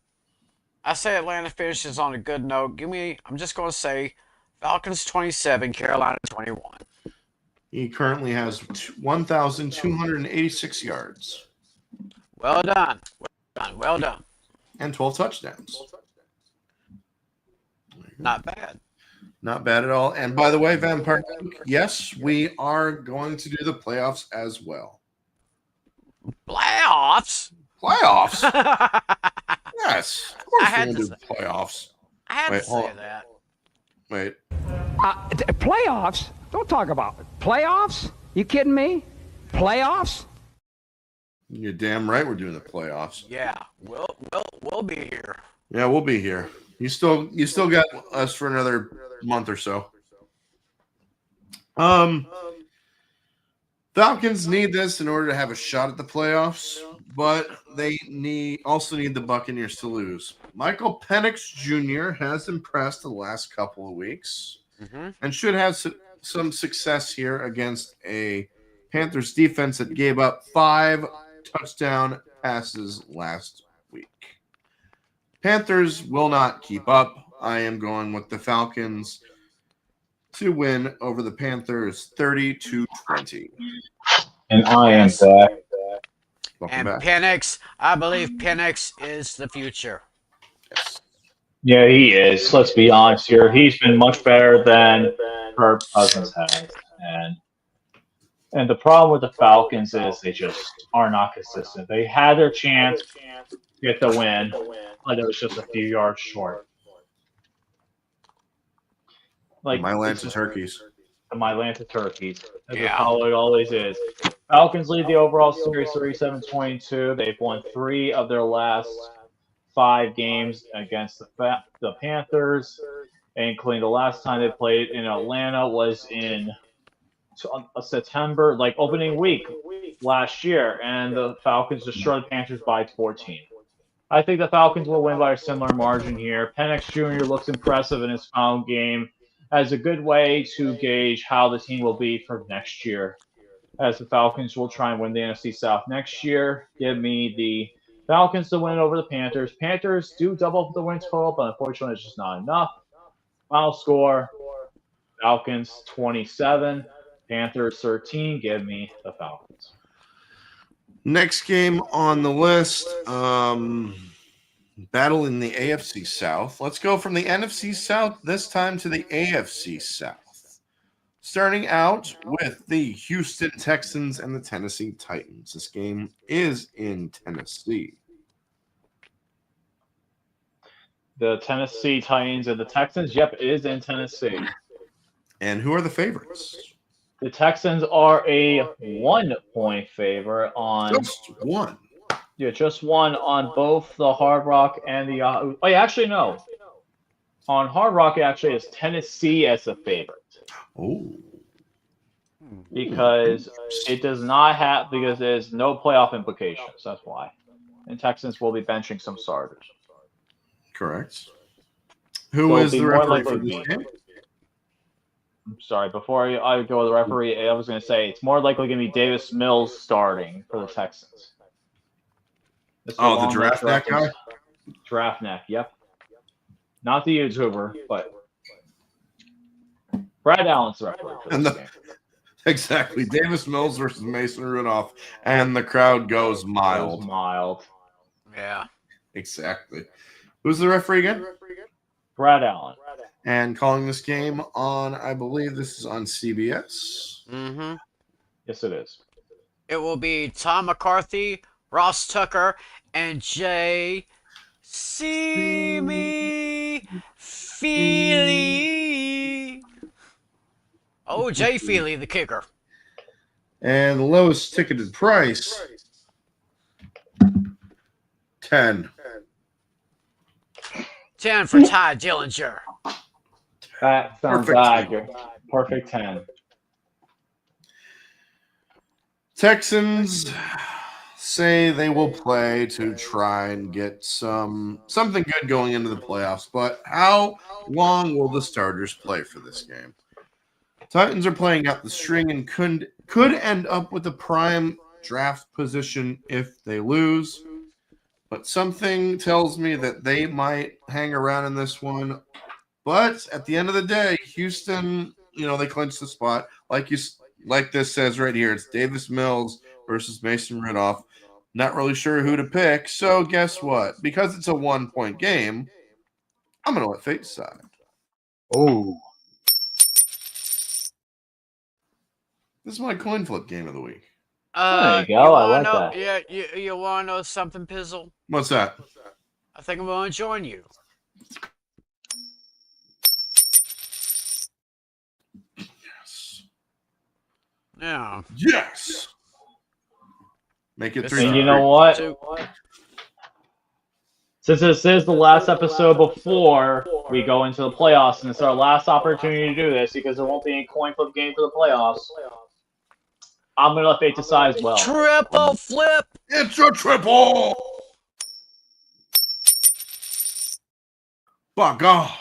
[SPEAKER 2] say Atlanta finishes on a good note. I'm just gonna say Falcons 27, Carolina 21.
[SPEAKER 7] He currently has 1,286 yards.
[SPEAKER 2] Well done. Well done.
[SPEAKER 7] And 12 touchdowns.
[SPEAKER 2] Not bad.
[SPEAKER 7] Not bad at all. And by the way, Van Park, yes, we are going to do the playoffs as well.
[SPEAKER 2] Playoffs?
[SPEAKER 7] Playoffs? Yes. Of course we're going to do playoffs.
[SPEAKER 2] I had to say that.
[SPEAKER 7] Wait.
[SPEAKER 3] Playoffs? Don't talk about it. Playoffs? You kidding me? Playoffs?
[SPEAKER 7] You're damn right we're doing the playoffs.
[SPEAKER 2] Yeah, we'll be here.
[SPEAKER 7] Yeah, we'll be here. You still got us for another month or so. Falcons need this in order to have a shot at the playoffs, but they also need the Buccaneers to lose. Michael Penix Jr. has impressed the last couple of weeks and should have some success here against a Panthers defense that gave up 5 touchdown passes last week. Panthers will not keep up. I am going with the Falcons to win over the Panthers 30-20.
[SPEAKER 1] And I am back.
[SPEAKER 7] Welcome
[SPEAKER 2] And
[SPEAKER 7] back.
[SPEAKER 2] Penix, I believe Penix is the future.
[SPEAKER 7] Yes.
[SPEAKER 1] Yeah, he is. Let's be honest here. He's been much better than Kirk Cousins has. And the problem with the Falcons is they just are not consistent. They had their chance to get the win, but it was just a few yards short. Like
[SPEAKER 7] My
[SPEAKER 1] it's
[SPEAKER 7] Atlanta Turkeys.
[SPEAKER 1] the Mylanta Turkeys, as
[SPEAKER 2] Yeah.
[SPEAKER 1] how it always is. Falcons lead the overall series 37-22. They've won 3 of their last 5 games against the Panthers, including the last time they played in Atlanta was in September, like opening week last year, and the Falcons destroyed the Panthers by 14. I think the Falcons will win by a similar margin here. Penix Jr. looks impressive in his final game as a good way to gauge how the team will be for next year. As the Falcons will try and win the NFC South next year, give me the Falcons to win over the Panthers. Panthers do double up the win total, but unfortunately it's just not enough. Final score, Falcons 27, Panthers 13. Give me the Falcons.
[SPEAKER 7] Next game on the list, battle in the AFC South. Let's go from the NFC South this time to the AFC South. Starting out with the Houston Texans and the Tennessee Titans. This game is in Tennessee.
[SPEAKER 1] The Tennessee Titans and the Texans, yep, it is in Tennessee.
[SPEAKER 7] And who are the favorites?
[SPEAKER 1] The Texans are a 1-point favorite on
[SPEAKER 7] Just one.
[SPEAKER 1] Yeah, just one on both the Hard Rock and the Yahoo. Oh, yeah, actually, no. On Hard Rock, it actually is Tennessee as a favorite.
[SPEAKER 7] Oh.
[SPEAKER 1] Because it does not have, because there's no playoff implications. That's why. And Texans will be benching some starters.
[SPEAKER 7] Correct. Who is the referee for this game?
[SPEAKER 1] I'm sorry, before I go to the referee, I was going to say it's more likely going to be Davis Mills starting for the Texans.
[SPEAKER 7] Oh, the giraffe neck guy?
[SPEAKER 1] Giraffe neck, yep. Not the YouTuber, but Brad Allen's the referee for this game.
[SPEAKER 7] Exactly. Davis Mills versus Mason Rudolph, and the crowd goes mild.
[SPEAKER 2] Yeah.
[SPEAKER 7] Exactly. Who's the referee again?
[SPEAKER 1] Brad Allen.
[SPEAKER 7] And calling this game on, I believe this is on CBS.
[SPEAKER 2] Mm-hmm.
[SPEAKER 1] Yes, it is.
[SPEAKER 2] It will be Tom McCarthy, Ross Tucker, and Jay Feely. Oh, Jay Feely, the kicker.
[SPEAKER 7] And the lowest ticketed price, 10.
[SPEAKER 2] 10 for Ty Dillinger.
[SPEAKER 1] That sounds accurate. Perfect 10.
[SPEAKER 7] Texans say they will play to try and get something good going into the playoffs, but how long will the starters play for this game? Titans are playing out the string and could end up with a prime draft position if they lose, but something tells me that they might hang around in this one. But at the end of the day, Houston, they clinched the spot. Like this says right here, it's Davis Mills versus Mason Rudolph. Not really sure who to pick. So guess what? Because it's a 1-point game, I'm going to let fate decide.
[SPEAKER 1] Oh.
[SPEAKER 7] This is my coin flip game of the week.
[SPEAKER 1] There you go. I like that.
[SPEAKER 2] Yeah, you want to know something, Pizzle?
[SPEAKER 7] What's that?
[SPEAKER 2] I think I'm going to join you.
[SPEAKER 7] Yes.
[SPEAKER 2] Yeah.
[SPEAKER 7] Yes. Make it 3.
[SPEAKER 1] And you know what? Since this is the last episode before we go into the playoffs, and it's our last opportunity to do this because there won't be any coin flip game for the playoffs, I'm going to let fate decide as well.
[SPEAKER 2] Triple flip!
[SPEAKER 7] It's a triple! Fuck off.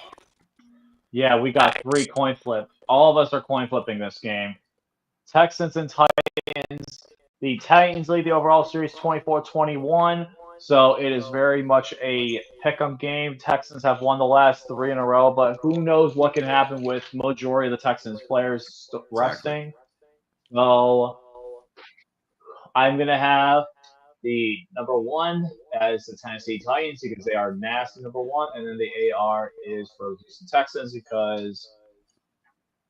[SPEAKER 1] Yeah, we got 3 coin flips. All of us are coin flipping this game. Texans and Titans. The Titans lead the overall series 24-21, so it is very much a pick-em game. Texans have won the last 3 in a row, but who knows what can happen with majority of the Texans players resting. So I'm going to have The number 1 is the Tennessee Titans because they are nasty number 1, and then the AR is for Houston Texans because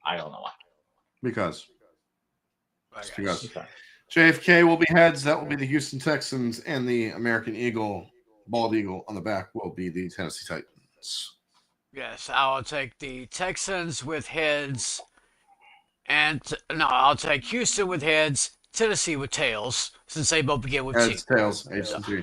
[SPEAKER 1] I don't know why.
[SPEAKER 7] Because.
[SPEAKER 2] Just
[SPEAKER 7] because.
[SPEAKER 1] Okay.
[SPEAKER 7] JFK will be heads. That will be the Houston Texans, and the American Eagle, bald eagle on the back, will be the Tennessee Titans.
[SPEAKER 2] Yes, I will take the Texans with heads, and I'll take Houston with heads, Tennessee with tails, since they both begin with
[SPEAKER 7] Heads,
[SPEAKER 2] T.
[SPEAKER 7] tails, H and T.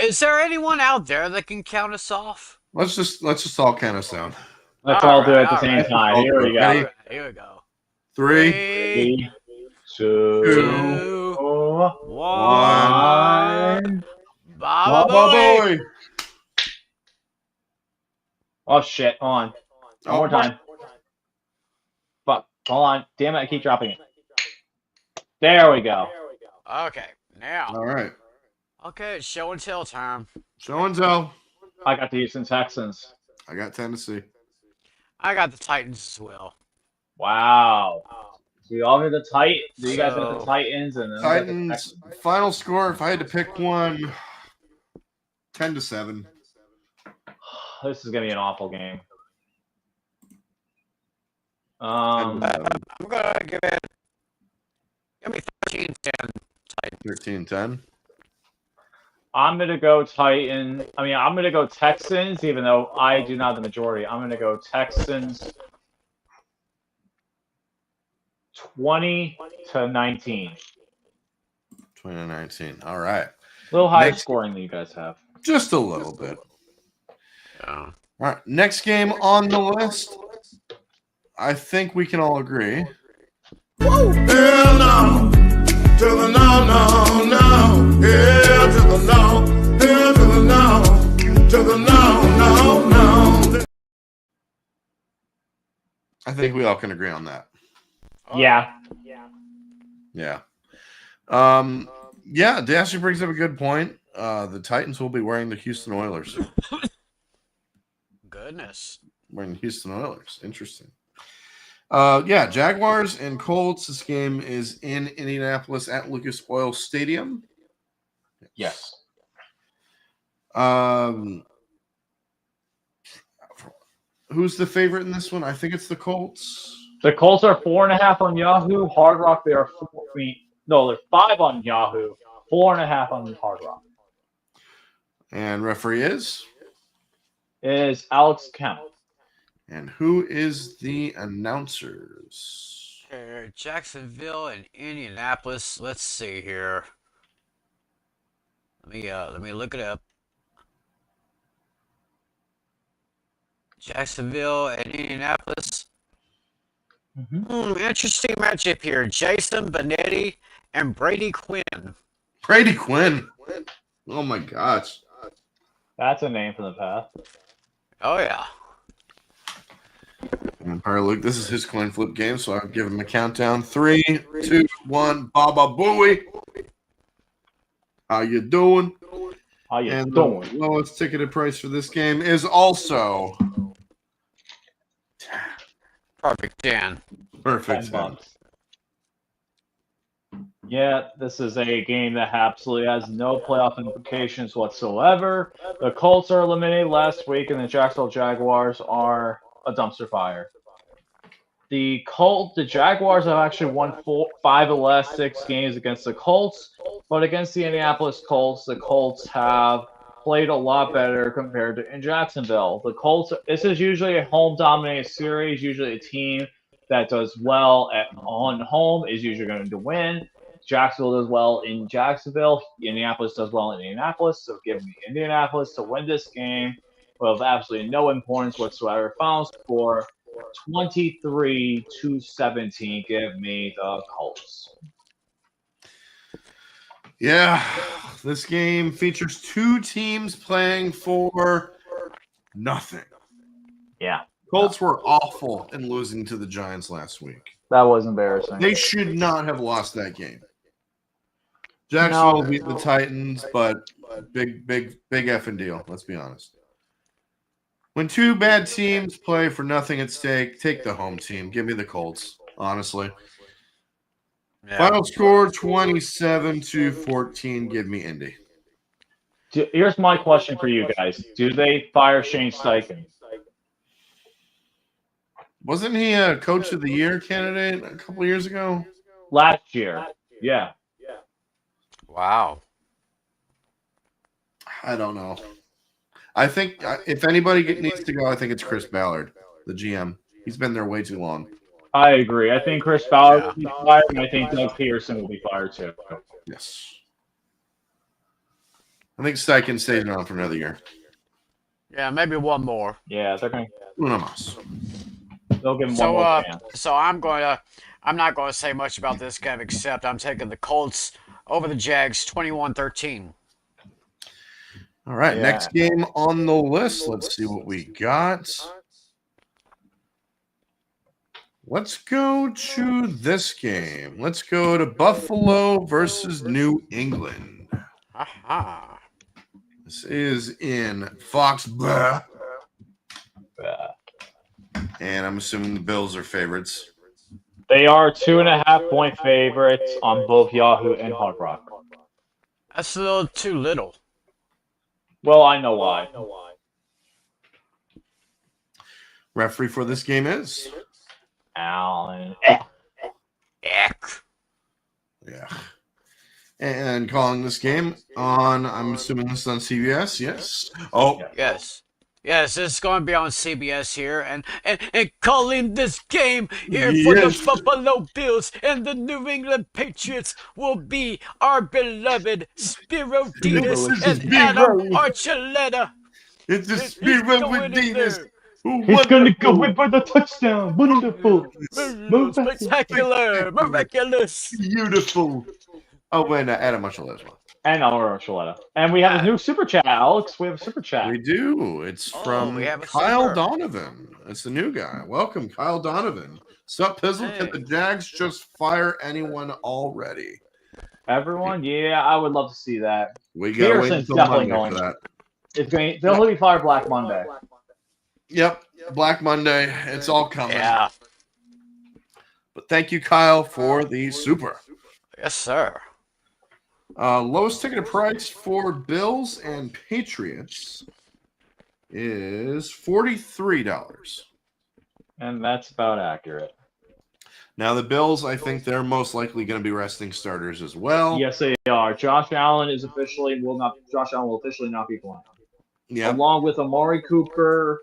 [SPEAKER 2] Is there anyone out there that can count us off?
[SPEAKER 7] Let's just all count us down.
[SPEAKER 1] Let's all do it at the
[SPEAKER 2] all
[SPEAKER 1] same
[SPEAKER 2] right.
[SPEAKER 1] time. Here we go.
[SPEAKER 7] Ready?
[SPEAKER 2] Here we go.
[SPEAKER 7] 3,
[SPEAKER 1] 3,
[SPEAKER 7] 2,
[SPEAKER 1] 2,
[SPEAKER 7] 1.
[SPEAKER 2] Baba
[SPEAKER 7] Boy.
[SPEAKER 1] Oh shit! Hold on. One more time. Fuck. Hold on. Damn it! I keep dropping it. There we go.
[SPEAKER 2] Okay, now.
[SPEAKER 7] All right.
[SPEAKER 2] Okay, it's show and tell time.
[SPEAKER 7] Show and tell.
[SPEAKER 1] I got the Houston Texans.
[SPEAKER 7] I got Tennessee.
[SPEAKER 2] I got the Titans as well.
[SPEAKER 1] Wow. So we all hear the Titans. You guys got the Titans and then
[SPEAKER 7] Titans. Final score, if I had to pick one, 10-7.
[SPEAKER 1] This is gonna be an awful game.
[SPEAKER 2] I'm gonna give me 13-10.
[SPEAKER 7] 13-10.
[SPEAKER 1] I'm gonna go Titan. I'm gonna go Texans, even though I do not have the majority. I'm gonna go Texans 20-19.
[SPEAKER 7] 2019. All right.
[SPEAKER 1] A little higher scoring than you guys have.
[SPEAKER 7] Just a little bit.
[SPEAKER 2] Yeah.
[SPEAKER 7] All right. Next game on the list. I think we can all agree.
[SPEAKER 9] Hell no. To the no, no, no. Yeah, to the no. Yeah, to the no. To the no, no, no.
[SPEAKER 7] I think we all can agree on that.
[SPEAKER 1] Yeah.
[SPEAKER 7] Yeah. Yeah, Dasher brings up a good point. The Titans will be wearing the Houston Oilers.
[SPEAKER 2] Goodness.
[SPEAKER 7] Wearing the Houston Oilers. Interesting. Yeah, Jaguars and Colts. This game is in Indianapolis at Lucas Oil Stadium.
[SPEAKER 1] Yes.
[SPEAKER 7] Who's the favorite in this one? I think it's the Colts.
[SPEAKER 1] The Colts are 4.5 on Yahoo. Hard Rock, they are they're 5 on Yahoo. 4.5 on Hard Rock.
[SPEAKER 7] And referee is
[SPEAKER 1] Alex Kemp.
[SPEAKER 7] And who is the announcers?
[SPEAKER 2] Jacksonville and Indianapolis. Let's see here. Let me look it up. Jacksonville and Indianapolis. Interesting matchup here. Jason Benetti and Brady Quinn.
[SPEAKER 7] Brady Quinn. Oh my gosh.
[SPEAKER 1] That's a name from the past.
[SPEAKER 2] Oh yeah.
[SPEAKER 7] Empire Luke, this is his coin flip game, so I'll give him a countdown. 3, 2, 1. Baba Booey. How you doing?
[SPEAKER 1] How you
[SPEAKER 7] and
[SPEAKER 1] doing?
[SPEAKER 7] The lowest ticketed price for this game is also
[SPEAKER 2] Perfect, Dan.
[SPEAKER 7] perfect.
[SPEAKER 1] $10. Yeah, this is a game that absolutely has no playoff implications whatsoever. The Colts are eliminated last week, and the Jacksonville Jaguars are a dumpster fire. The Jaguars have actually won 5 of the last 6 games against the Colts, but against the Indianapolis Colts, the Colts have played a lot better compared to in Jacksonville. The Colts, this is usually a home-dominated series. Usually a team that does well on home is usually going to win. Jacksonville does well in Jacksonville. Indianapolis does well in Indianapolis. So give me Indianapolis to win this game with absolutely no importance whatsoever. Final score 23-17. Give me the Colts.
[SPEAKER 7] Yeah, this game features 2 teams playing for nothing.
[SPEAKER 1] Yeah.
[SPEAKER 7] Colts were awful in losing to the Giants last week.
[SPEAKER 1] That was embarrassing.
[SPEAKER 7] They should not have lost that game. Jacksonville beat the Titans, but big effing deal. Let's be honest. When 2 bad teams play for nothing at stake, take the home team. Give me the Colts, honestly.
[SPEAKER 2] Yeah.
[SPEAKER 7] Final score 27-14. Give me Indy.
[SPEAKER 1] Here's my question for you guys: do they fire Shane Steichen?
[SPEAKER 7] Wasn't he a Coach of the Year candidate a couple years ago?
[SPEAKER 1] Last year, yeah.
[SPEAKER 2] Wow.
[SPEAKER 7] I don't know. I think if anybody needs to go, I think it's Chris Ballard, the GM. He's been there way too long.
[SPEAKER 1] I agree. I think Chris Ballard will be fired, and I think Doug Peterson will be fired too.
[SPEAKER 7] Yes. I think Steichen stays around for another year.
[SPEAKER 2] Yeah, maybe one more.
[SPEAKER 1] Yeah, they're going.
[SPEAKER 7] Uno más.
[SPEAKER 1] They'll give him one more chance.
[SPEAKER 2] So I'm not going to say much about this game except I'm taking the Colts over the Jags 21-13.
[SPEAKER 7] All right,
[SPEAKER 1] Yeah.
[SPEAKER 7] next game on the list. Let's see what we got. Let's go to this game. Let's go to Buffalo versus New England.
[SPEAKER 2] Aha.
[SPEAKER 7] This is in Foxborough. And I'm assuming the Bills are favorites.
[SPEAKER 1] They are 2.5-point favorites on both Yahoo and Hard Rock.
[SPEAKER 2] That's a little too little.
[SPEAKER 1] Well, I know why.
[SPEAKER 7] Referee for this game is
[SPEAKER 1] Allen.
[SPEAKER 2] Eck.
[SPEAKER 7] Yeah. And calling this game on, I'm assuming this is on CBS, yes? Oh.
[SPEAKER 2] Yes. Yes, it's going to be on CBS here, and calling this game here for the Buffalo Bills and the New England Patriots will be our beloved Spiro Dinas and Adam Archuleta.
[SPEAKER 7] It's the Spiro with Dinas.
[SPEAKER 1] He's going to go in for the touchdown. Wonderful.
[SPEAKER 2] Spectacular. Miraculous.
[SPEAKER 7] Beautiful. Oh, and Adam Archuleta as well.
[SPEAKER 1] And our Archuleta. And we have a new super chat, Alex. We have a super chat.
[SPEAKER 7] We do. It's from Kyle Donovan. It's the new guy. Welcome, Kyle Donovan. Sup, Pizzle? Can the Jags just fire anyone already?
[SPEAKER 1] Everyone? Yeah, I would love to see that.
[SPEAKER 7] We got to wait until Monday for that.
[SPEAKER 1] They'll be fired Black Monday.
[SPEAKER 7] Yep, Black Monday. It's all coming.
[SPEAKER 2] Yeah.
[SPEAKER 7] But thank you, Kyle, for the super.
[SPEAKER 2] Yes, sir.
[SPEAKER 7] Lowest ticket price for Bills and Patriots is $43.
[SPEAKER 1] And that's about accurate.
[SPEAKER 7] Now, the Bills, I think they're most likely going to be resting starters as well.
[SPEAKER 1] Yes, they are. Josh Allen will officially not be playing.
[SPEAKER 7] Yeah.
[SPEAKER 1] Along with Amari Cooper,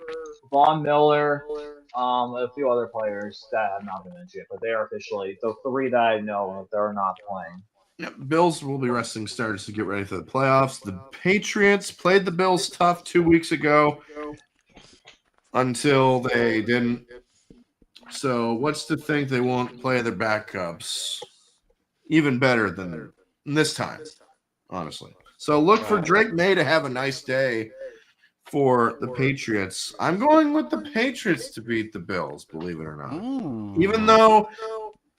[SPEAKER 1] Von Miller, a few other players that have not been mentioned yet, but they are officially the three that I know they're not playing.
[SPEAKER 7] Yeah, Bills will be resting starters to get ready for the playoffs. The Patriots played the Bills tough 2 weeks ago until they didn't. So what's to think they won't play their backups even better than this time, honestly. So look for Drake May to have a nice day for the Patriots. I'm going with the Patriots to beat the Bills, believe it or not. Even though,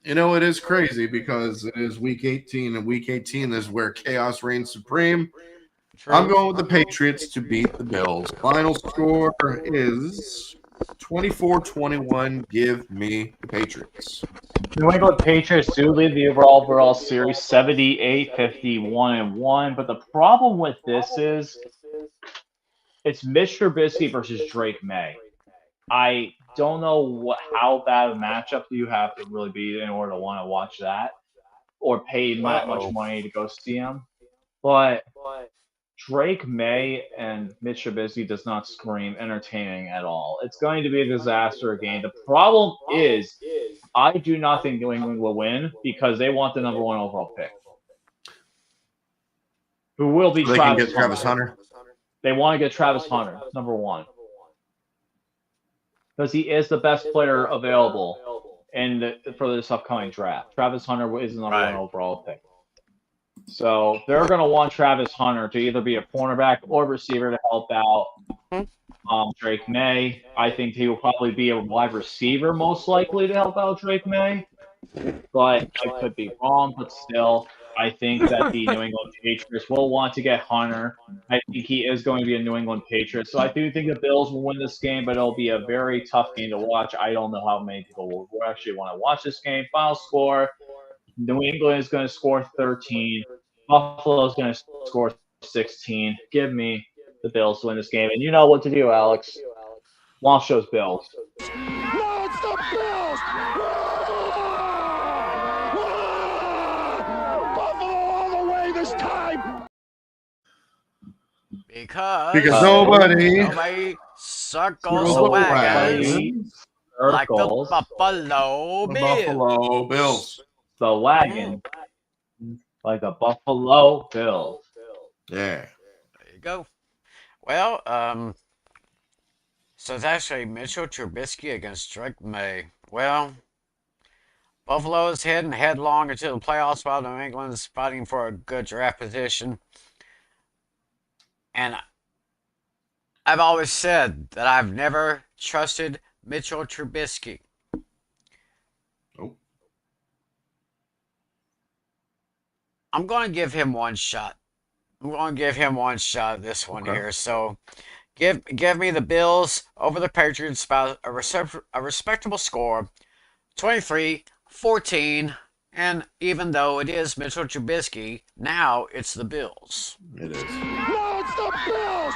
[SPEAKER 7] it is crazy because it is Week 18, and Week 18 is where chaos reigns supreme. I'm going with the Patriots to beat the Bills. Final score is 24-21. Give me the Patriots.
[SPEAKER 1] New England Patriots do lead the overall series 78-51-1, but the problem with this is it's Mitch Trubisky versus Drake May. I don't know how bad a matchup do you have to really be in order to want to watch that or pay that much money to go see him. But Drake May and Mitch Trubisky does not scream entertaining at all. It's going to be a disaster again. The problem is I do not think New England will win because they want the number 1 overall pick. Who will be
[SPEAKER 7] Travis Hunter.
[SPEAKER 1] They want to get Travis Hunter, number 1. Because he is the best player available for this upcoming draft. Travis Hunter is the number 1 overall pick. So they're going to want Travis Hunter to either be a cornerback or receiver to help out Drake May. I think he will probably be a wide receiver most likely to help out Drake May. But I could be wrong, but still, I think that the New England Patriots will want to get Hunter. I think he is going to be a New England Patriot. So I do think the Bills will win this game, but it'll be a very tough game to watch. I don't know how many people will actually want to watch this game. Final score, New England is going to score 13. Buffalo is going to score 16. Give me the Bills to win this game. And you know what to do, Alex. Launch those Bills.
[SPEAKER 9] No, it's the Bills! Buffalo all the way this time!
[SPEAKER 2] Because
[SPEAKER 7] nobody
[SPEAKER 2] circles
[SPEAKER 7] the
[SPEAKER 2] wagons
[SPEAKER 7] wagons
[SPEAKER 2] like the
[SPEAKER 1] Circles
[SPEAKER 2] Buffalo
[SPEAKER 7] the
[SPEAKER 2] Bills.
[SPEAKER 7] Buffalo Bills.
[SPEAKER 1] the wagon like the Buffalo Bills.
[SPEAKER 7] Yeah.
[SPEAKER 2] There you go. Well, so it's actually Mitchell Trubisky against Drake May. Well, Buffalo is heading headlong into the playoffs while New England is fighting for a good draft position. And I've always said that I've never trusted Mitchell Trubisky.
[SPEAKER 7] Oh.
[SPEAKER 2] I'm going to give him one shot. I'm going to give him one shot at this one here. So give me the Bills over the Patriots by a respectable score, 23-14. And even though it is Mitchell Trubisky, now it's the Bills.
[SPEAKER 7] It is.
[SPEAKER 9] No, it's the Bills!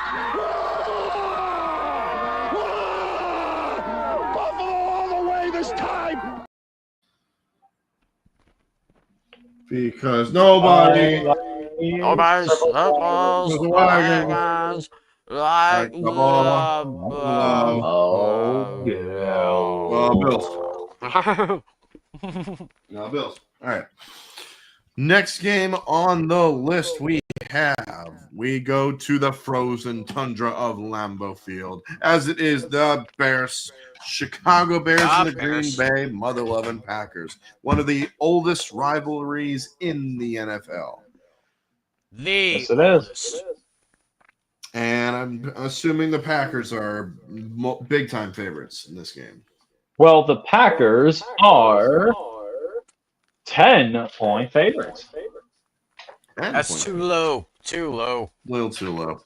[SPEAKER 9] Buffalo all the way this time!
[SPEAKER 7] Because nobody
[SPEAKER 2] Nobody's circles
[SPEAKER 7] the wagon
[SPEAKER 2] wagons like
[SPEAKER 7] like
[SPEAKER 2] the
[SPEAKER 7] the Buffalo
[SPEAKER 2] Bills.
[SPEAKER 7] No, Bills. All right. Next game on the list we go to the frozen tundra of Lambeau Field, as it is the Bears, Chicago Bears, and the Green Bay Mother-Loving Packers, one of the oldest rivalries in the NFL.
[SPEAKER 1] Yes, it is.
[SPEAKER 7] And I'm assuming the Packers are big-time favorites in this game.
[SPEAKER 1] Well, the Packers are 10-point favorites.
[SPEAKER 2] That's too low. Too low.
[SPEAKER 7] A little too low.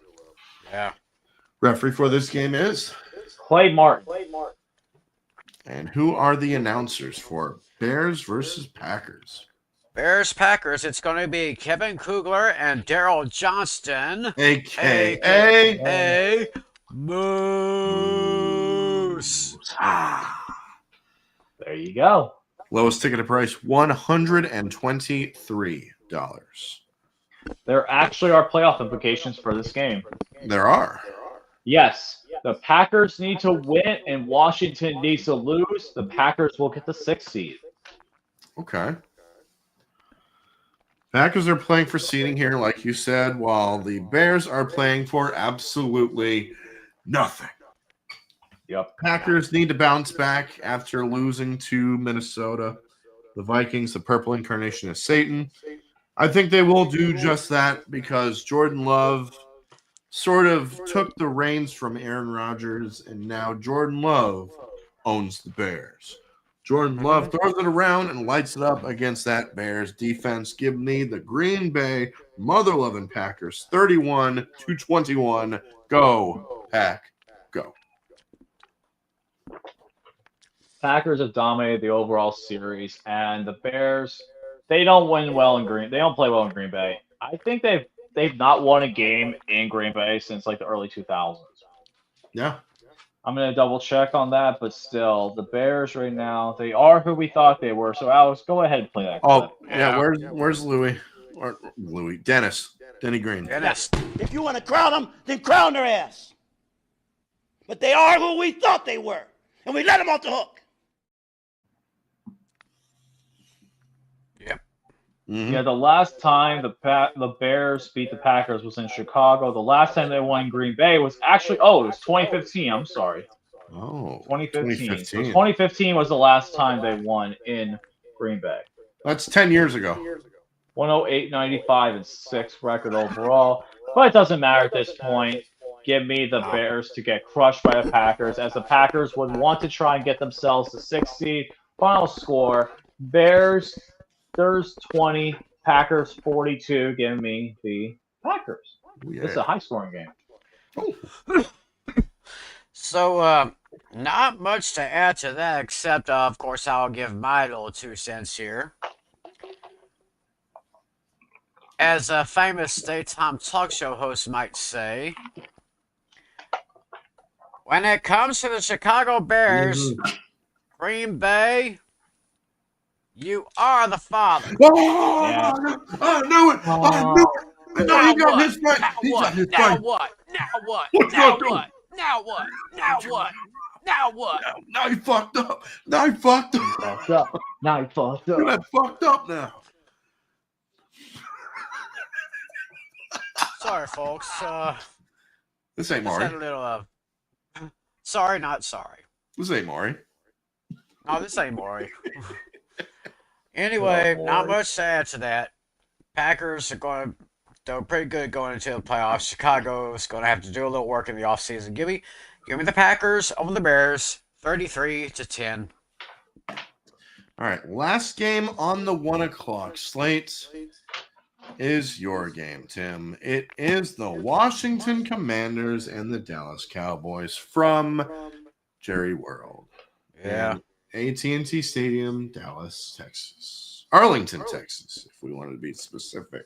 [SPEAKER 2] Yeah.
[SPEAKER 7] Referee for this game is
[SPEAKER 1] Clay Martin.
[SPEAKER 7] And who are the announcers for Bears versus Packers?
[SPEAKER 2] Bears Packers. It's going to be Kevin Kugler and Daryl Johnston,
[SPEAKER 7] AKA
[SPEAKER 2] Moose.
[SPEAKER 1] There you go.
[SPEAKER 7] Lowest ticket price, $123.
[SPEAKER 1] There actually are playoff implications for this game.
[SPEAKER 7] There are.
[SPEAKER 1] Yes, the Packers need to win and Washington needs to lose. The Packers will get the 6th seed.
[SPEAKER 7] Okay. Packers are playing for seeding here, like you said, while the Bears are playing for absolutely nothing.
[SPEAKER 1] Yep.
[SPEAKER 7] Packers need to bounce back after losing to Minnesota. The Vikings, the purple incarnation of Satan. I think they will do just that because Jordan Love sort of took the reins from Aaron Rodgers, and now Jordan Love owns the Bears. Jordan Love throws it around and lights it up against that Bears defense. Give me the Green Bay Mother-Loving Packers, 31-21. Go, Pack, go.
[SPEAKER 1] Packers have dominated the overall series, and the Bears, they don't play well in Green Bay. I think they've not won a game in Green Bay since like the early 2000s.
[SPEAKER 7] Yeah.
[SPEAKER 1] I'm going to double check on that, but still, the Bears right now, they are who we thought they were. So, Alex, go ahead and play that clip.
[SPEAKER 7] Oh, yeah. Where's Louis? Or Louis? Denny Green.
[SPEAKER 2] Dennis.
[SPEAKER 10] If you want to crown them, then crown their ass. But they are who we thought they were, and we let them off the hook.
[SPEAKER 2] Yep.
[SPEAKER 7] Mm-hmm.
[SPEAKER 1] Yeah, the last time the Bears beat the Packers was in Chicago. The last time they won in Green Bay was actually, it was 2015. I'm sorry.
[SPEAKER 7] Oh,
[SPEAKER 1] 2015. So 2015 was the last time they won in Green Bay.
[SPEAKER 7] That's 10 years ago.
[SPEAKER 1] 108-95-6 record overall. But it doesn't matter at this point. Give me the Bears to get crushed by the Packers, as the Packers would want to try and get themselves the 6th seed. Final score, Bears 20, Packers 42. Give me the Packers.
[SPEAKER 7] Yeah.
[SPEAKER 1] This is a high-scoring game.
[SPEAKER 2] So, not much to add to that, except, of course, I'll give my little 2 cents here. as a famous daytime talk show host might say, when it comes to the Chicago Bears, Green Bay, you are the father.
[SPEAKER 7] Oh,
[SPEAKER 1] Yeah.
[SPEAKER 7] I knew it. I knew it. I know
[SPEAKER 2] Now
[SPEAKER 7] he got
[SPEAKER 2] what?
[SPEAKER 7] his fight.
[SPEAKER 2] Now
[SPEAKER 7] He got
[SPEAKER 2] what?
[SPEAKER 7] his
[SPEAKER 2] Now
[SPEAKER 7] fight.
[SPEAKER 2] what? Now what?
[SPEAKER 7] What you
[SPEAKER 2] Now
[SPEAKER 7] gonna do?
[SPEAKER 2] what? Now what? Now what? Now what?
[SPEAKER 7] Now he fucked up. Now he fucked up.
[SPEAKER 1] Fucked up. Now he fucked
[SPEAKER 7] You're
[SPEAKER 1] up.
[SPEAKER 7] that fucked up now.
[SPEAKER 2] Sorry, folks.
[SPEAKER 7] This ain't
[SPEAKER 2] Just
[SPEAKER 7] Maury.
[SPEAKER 2] had a little. Sorry, not sorry.
[SPEAKER 7] This ain't Maury.
[SPEAKER 2] No, this ain't Maury. Anyway, not much to add to that. Packers are going to do pretty good going into the playoffs. Chicago's going to have to do a little work in the offseason. Give me the Packers over the Bears, 33-10.
[SPEAKER 7] All right, last game on the 1 o'clock slate is your game, Tim. It is the Washington Commanders and the Dallas Cowboys from Jerry World.
[SPEAKER 2] Yeah.
[SPEAKER 7] AT&T Stadium, Dallas, Texas. Arlington, Texas, if we wanted to be specific.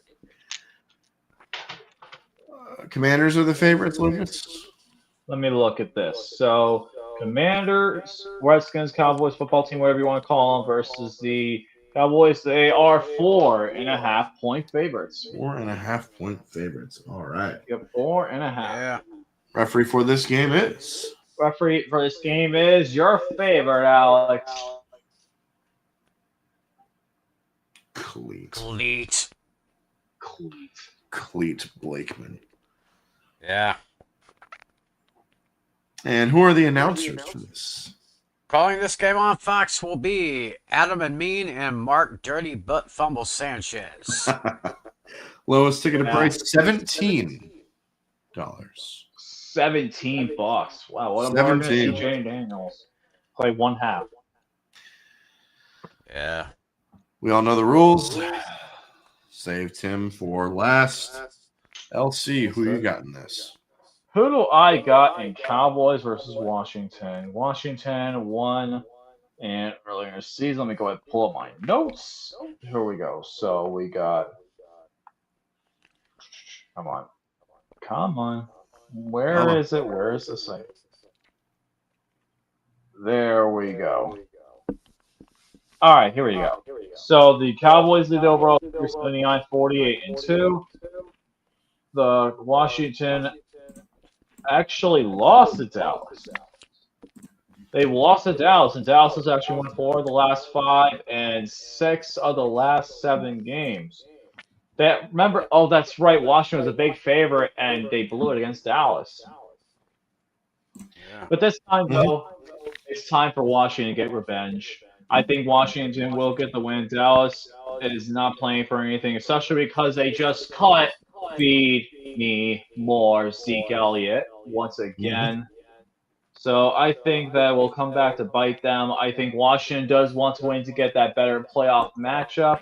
[SPEAKER 7] Commanders are the favorites, Lucas?
[SPEAKER 1] Let me look at this. So, Commanders, Redskins, Cowboys football team, whatever you want to call them, versus the Cowboys. They are 4.5-point favorites.
[SPEAKER 7] 4.5-point favorites. All right.
[SPEAKER 1] Yep, 4.5.
[SPEAKER 2] Yeah.
[SPEAKER 7] Referee for this game is?
[SPEAKER 1] Referee for this game is your favorite, Alex.
[SPEAKER 7] Cleat Blakeman.
[SPEAKER 2] Yeah.
[SPEAKER 7] And who are the announcers for this?
[SPEAKER 2] Calling this game on Fox will be Adam and Mean and Mark Dirty Butt Fumble Sanchez.
[SPEAKER 7] Lowest ticket price, $17.
[SPEAKER 1] $17. Wow, what a bargain. CJ Daniels. Play one half.
[SPEAKER 2] Yeah.
[SPEAKER 7] We all know the rules. Save Tim for last. LC, who you got in this?
[SPEAKER 1] Who do I got in Cowboys versus Washington? Washington won and earlier in the season. Let me go ahead and pull up my notes. Here we go. So we got. Come on. Where is it? Where is the site? There we go. All right, here we go. So the Cowboys lead overall 79, 48-2. The Washington actually lost to Dallas. They lost to Dallas, and Dallas has actually won 4 of the last 5 and 6 of the last 7 games. Remember, oh, that's right. Washington was a big favorite, and they blew it against Dallas.
[SPEAKER 2] Yeah.
[SPEAKER 1] But this time, though, it's time for Washington to get revenge. I think Washington will get the win. Dallas is not playing for anything, especially because they just cut Feed Me More Zeke Elliott once again. So I think that will come back to bite them. I think Washington does want to win to get that better playoff matchup.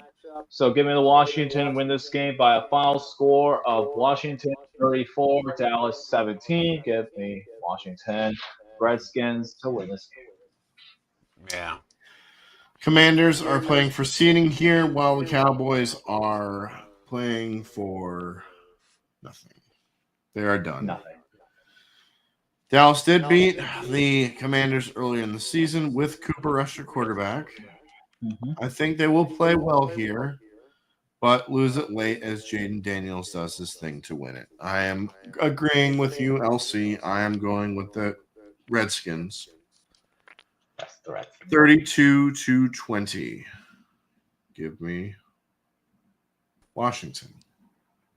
[SPEAKER 1] So give me the Washington win this game by a final score of Washington 34, Dallas 17. Give me Washington Redskins to win this game.
[SPEAKER 2] Yeah.
[SPEAKER 7] Commanders are playing for seeding here, while the Cowboys are playing for nothing. They are done.
[SPEAKER 1] Nothing.
[SPEAKER 7] Dallas did beat the Commanders earlier in the season with Cooper Rush, quarterback. I think they will play well here, but lose it late as Jaden Daniels does his thing to win it. I am agreeing with you, LC. I am going with the Redskins.
[SPEAKER 1] That's the Redskins.
[SPEAKER 7] 32-20. Give me Washington.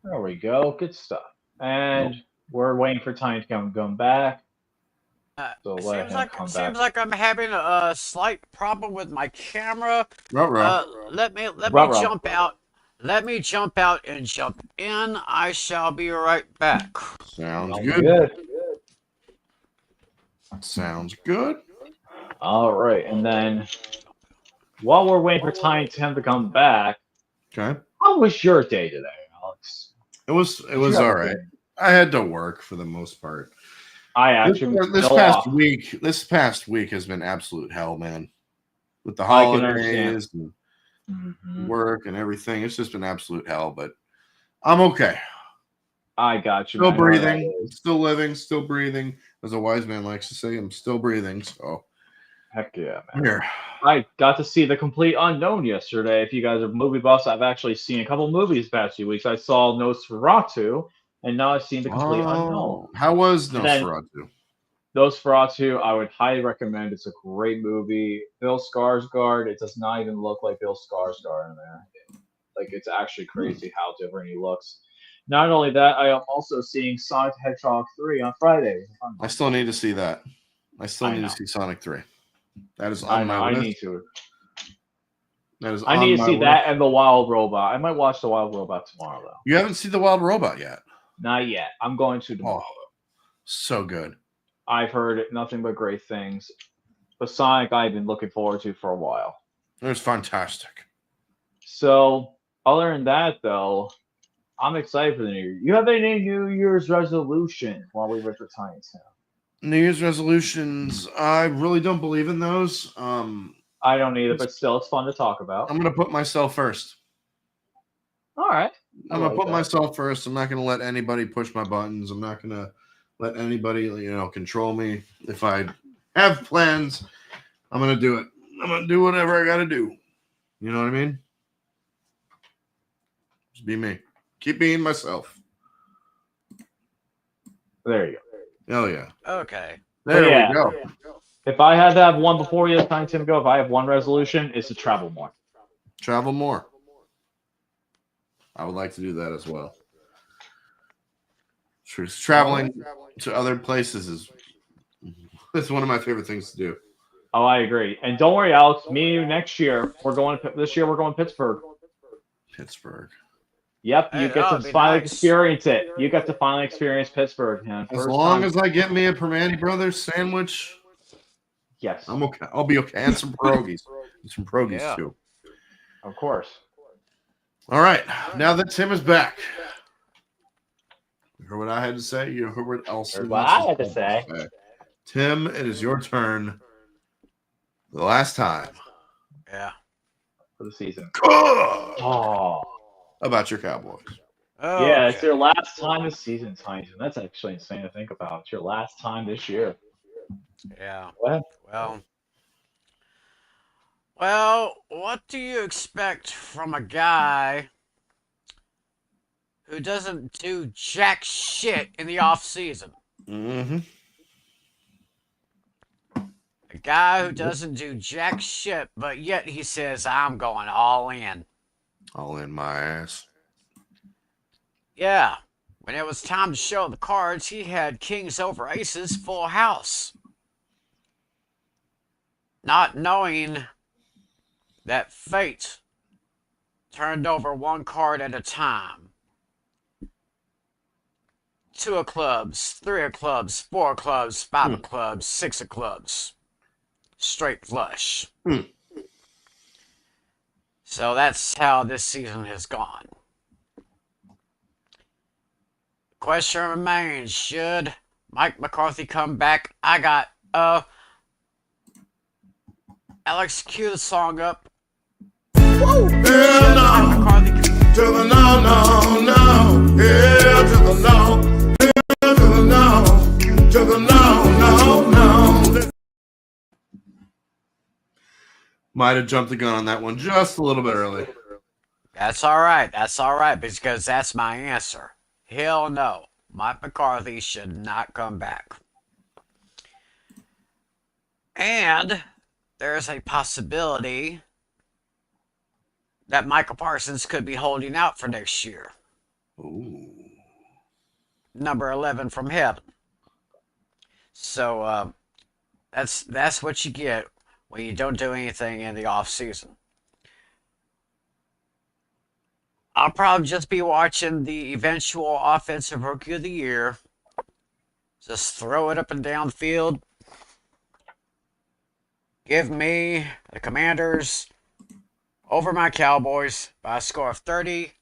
[SPEAKER 1] There we go. Good stuff. And we're waiting for time to come back. So
[SPEAKER 2] Seems like I'm having a slight problem with my camera. Let me jump out. Let me jump out and jump in. I shall be right back.
[SPEAKER 7] Sounds good. Sounds good.
[SPEAKER 1] All right, and then while we're waiting for Tiny Tim to come back,
[SPEAKER 7] okay.
[SPEAKER 1] How was your day today, Alex?
[SPEAKER 7] It was all right. I had to work for the most part.
[SPEAKER 1] I actually
[SPEAKER 7] this past week has been absolute hell, man. With the holidays and work and everything, it's just been absolute hell. But I'm okay.
[SPEAKER 1] I got you,
[SPEAKER 7] Still
[SPEAKER 1] man. I know how that
[SPEAKER 7] breathing,
[SPEAKER 1] is.
[SPEAKER 7] still living, still breathing. As a wise man likes to say, I'm still breathing. So
[SPEAKER 1] Heck yeah,
[SPEAKER 7] I'm
[SPEAKER 1] man.
[SPEAKER 7] here.
[SPEAKER 1] I got to see The Complete Unknown yesterday. If you guys are movie buffs, I've actually seen a couple movies the past few weeks. I saw Nosferatu, and now I've seen The Complete Unknown.
[SPEAKER 7] Oh, how was
[SPEAKER 1] And then
[SPEAKER 7] Nosferatu?
[SPEAKER 1] Nosferatu, I would highly recommend. It's a great movie. Bill Skarsgård, it does not even look like Bill Skarsgård in there. Like, it's actually crazy how different he looks. Not only that, I am also seeing Sonic the Hedgehog 3 on Friday.
[SPEAKER 7] I still need to see that. I still
[SPEAKER 1] I
[SPEAKER 7] need to
[SPEAKER 1] know.
[SPEAKER 7] see Sonic 3. That is
[SPEAKER 1] I
[SPEAKER 7] on
[SPEAKER 1] know.
[SPEAKER 7] my
[SPEAKER 1] I
[SPEAKER 7] list.
[SPEAKER 1] need to.
[SPEAKER 7] That is
[SPEAKER 1] I
[SPEAKER 7] on
[SPEAKER 1] need to
[SPEAKER 7] my
[SPEAKER 1] see
[SPEAKER 7] list.
[SPEAKER 1] that and The Wild Robot. I might watch The Wild Robot tomorrow, though.
[SPEAKER 7] You haven't seen The Wild Robot yet.
[SPEAKER 1] Not yet. I'm going to tomorrow.
[SPEAKER 7] Oh, so good.
[SPEAKER 1] I've heard nothing but great things. But Sonic, I've been looking forward to for a while.
[SPEAKER 7] It was fantastic.
[SPEAKER 1] So, other than that, though, I'm excited for the new year. You have any New Year's resolution while we were for Tiny Town?
[SPEAKER 7] New Year's resolutions. I really don't believe in those.
[SPEAKER 1] I don't either, but still, it's fun to talk about.
[SPEAKER 7] I'm gonna put myself first.
[SPEAKER 1] All right.
[SPEAKER 7] I'm gonna put myself first. I'm not gonna let anybody push my buttons. I'm not gonna let anybody, control me. If I have plans, I'm gonna do it. I'm gonna do whatever I gotta do. You know what I mean? Just be me. Keep being myself.
[SPEAKER 1] There you go.
[SPEAKER 7] Hell yeah.
[SPEAKER 2] Okay.
[SPEAKER 7] There
[SPEAKER 1] yeah.
[SPEAKER 7] we go.
[SPEAKER 1] If I had to have one before you, Tiny Tim go, if I have one resolution, it's to travel more.
[SPEAKER 7] Travel more. I would like to do that as well. Traveling to other places is one of my favorite things to do.
[SPEAKER 1] Oh, I agree. And don't worry, Alex. Me and you next year. This year we're going to Pittsburgh.
[SPEAKER 7] Pittsburgh.
[SPEAKER 1] Yep, you
[SPEAKER 2] Hey,
[SPEAKER 1] get to
[SPEAKER 2] that'd be
[SPEAKER 1] finally
[SPEAKER 2] nice.
[SPEAKER 1] experience it. You get to finally experience Pittsburgh, man.
[SPEAKER 7] As long as I get me a Permane Brothers sandwich,
[SPEAKER 1] yes,
[SPEAKER 7] I'm okay. I'll be okay. And some pierogies. And some pierogies
[SPEAKER 2] Yeah.
[SPEAKER 7] too.
[SPEAKER 1] of course.
[SPEAKER 7] All right. Now that Tim is back. You heard what I had to say? You heard what else
[SPEAKER 1] Heard what I had to say.
[SPEAKER 7] Tim, it is your turn. The last time.
[SPEAKER 2] Yeah.
[SPEAKER 1] For the season.
[SPEAKER 7] How
[SPEAKER 1] Oh,
[SPEAKER 7] about your Cowboys?
[SPEAKER 1] yeah, it's
[SPEAKER 2] Okay.
[SPEAKER 1] your last time this season, Tiny Tim. That's actually insane to think about. It's your last time this year.
[SPEAKER 2] Yeah.
[SPEAKER 1] Go ahead.
[SPEAKER 2] Well, what do you expect from a guy who doesn't do jack shit in the off season?
[SPEAKER 7] Mm-hmm.
[SPEAKER 2] A guy who doesn't do jack shit, but yet he says, I'm going all in.
[SPEAKER 7] All in my ass.
[SPEAKER 2] Yeah. When it was time to show the cards, he had kings over aces full house. Not knowing that fate turned over one card at a time. 2 of clubs, 3 of clubs, 4 of clubs, 5 of clubs, 6 of clubs. Straight flush. So that's how this season has gone. The question remains, should Mike McCarthy come back? I got, Alex, cue the song up.
[SPEAKER 9] Hell no.
[SPEAKER 2] McCarthy
[SPEAKER 9] To the no, no, no. Hell to the no. Hell to the no. To the no, no, no.
[SPEAKER 7] Might have jumped the gun on that one just a little bit early.
[SPEAKER 2] That's all right. That's all right, because that's my answer. Hell no. Mike McCarthy should not come back. And there's a possibility that Michael Parsons could be holding out for next year.
[SPEAKER 7] Ooh.
[SPEAKER 2] Number 11 from heaven. So that's what you get when you don't do anything in the off season. I'll probably just be watching the eventual offensive rookie of the year. Just throw it up and down the field. Give me the Commanders over my Cowboys by a score of 30-20.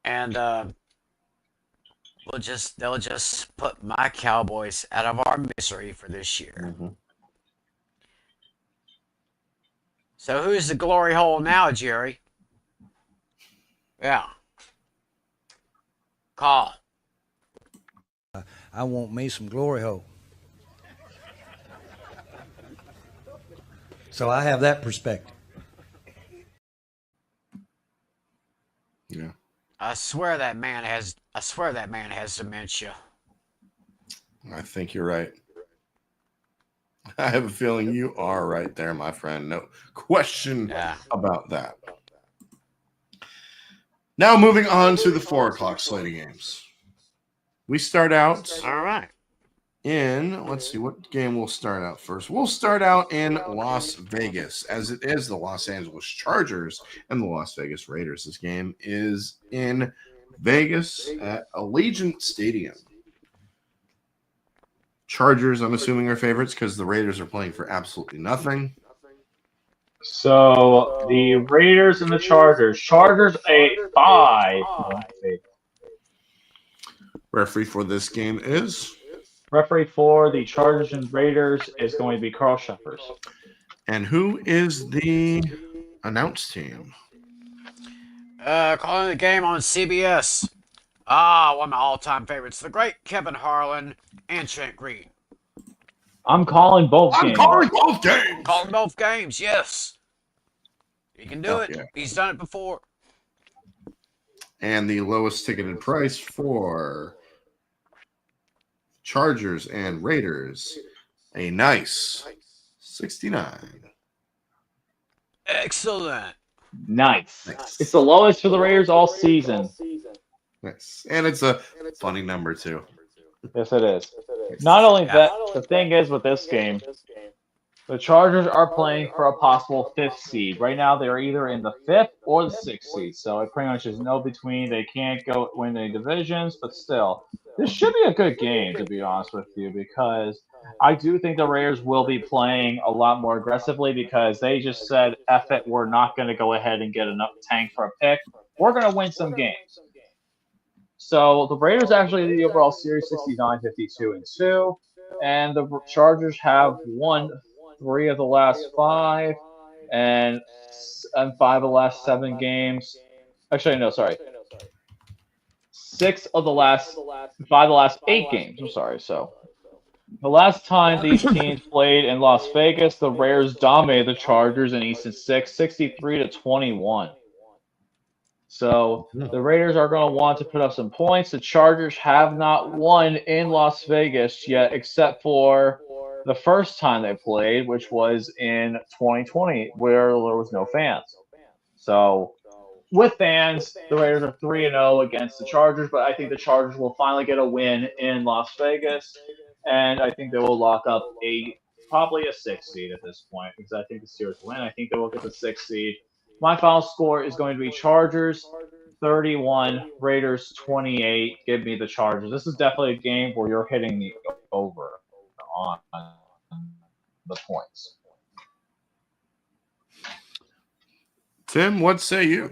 [SPEAKER 2] And they'll just put my Cowboys out of our misery for this year. So who's the glory hole now, Jerry? Yeah. Call.
[SPEAKER 11] I want me some glory hole. So I have that perspective.
[SPEAKER 7] Yeah.
[SPEAKER 2] I swear that man has dementia.
[SPEAKER 7] I think you're right. I have a feeling you are right there, my friend. No question about that. Now moving on to the 4 o'clock slate of games. We start out in, let's see, what game we'll start out first. We'll start out in Las Vegas, as it is the Los Angeles Chargers and the Las Vegas Raiders. This game is in Vegas at Allegiant Stadium. Chargers, I'm assuming, are favorites because the Raiders are playing for absolutely nothing.
[SPEAKER 1] So the Raiders and the Chargers. Chargers a 5-point favorite.
[SPEAKER 7] Referee for this game is?
[SPEAKER 1] Referee for the Chargers and Raiders is going to be Carl Sheffers.
[SPEAKER 7] And who is the announce team?
[SPEAKER 2] Calling the game on CBS. One of my all-time favorites, the great Kevin Harlan and Trent Green.
[SPEAKER 1] I'm calling both games.
[SPEAKER 7] Calling both games.
[SPEAKER 2] Calling both games, yes. He can do it. Yeah. He's done it before.
[SPEAKER 7] And the lowest ticketed price for Chargers and Raiders, a nice 69.
[SPEAKER 2] Excellent.
[SPEAKER 1] Nice. It's the lowest for the Raiders all season.
[SPEAKER 7] Nice. And it's a funny number, too.
[SPEAKER 1] Yes, it is. Not only that, the thing is with this game, the Chargers are playing for a possible 5th seed. Right now, they're either in the 5th or the 6th seed. So it pretty much is no between. They can't go win any divisions, but still, this should be a good game, to be honest with you, because I do think the Raiders will be playing a lot more aggressively because they just said, F it, we're not going to go ahead and get enough tank for a pick. We're going to win some games. So the Raiders actually lead the overall series 69-52-2, and the Chargers have won 3 of the last 5 and 5 of the last 7 games. Actually, no, sorry. 5 of the last 8 games. I'm sorry. So the last time these teams played in Las Vegas, the Raiders dominated the Chargers in East and 6, 63-21. So the Raiders are going to want to put up some points. The Chargers have not won in Las Vegas yet, except for the first time they played, which was in 2020, where there was no fans. So with fans, the Raiders are 3-0 against the Chargers, but I think the Chargers will finally get a win in Las Vegas, and I think they will lock up probably a 6th seed at this point, because I think the Steelers will win. I think they will get the 6th seed. My final score is going to be Chargers 31, Raiders 28. Give me the Chargers. This is definitely a game where you're hitting the over on the points.
[SPEAKER 7] Tim, what say you?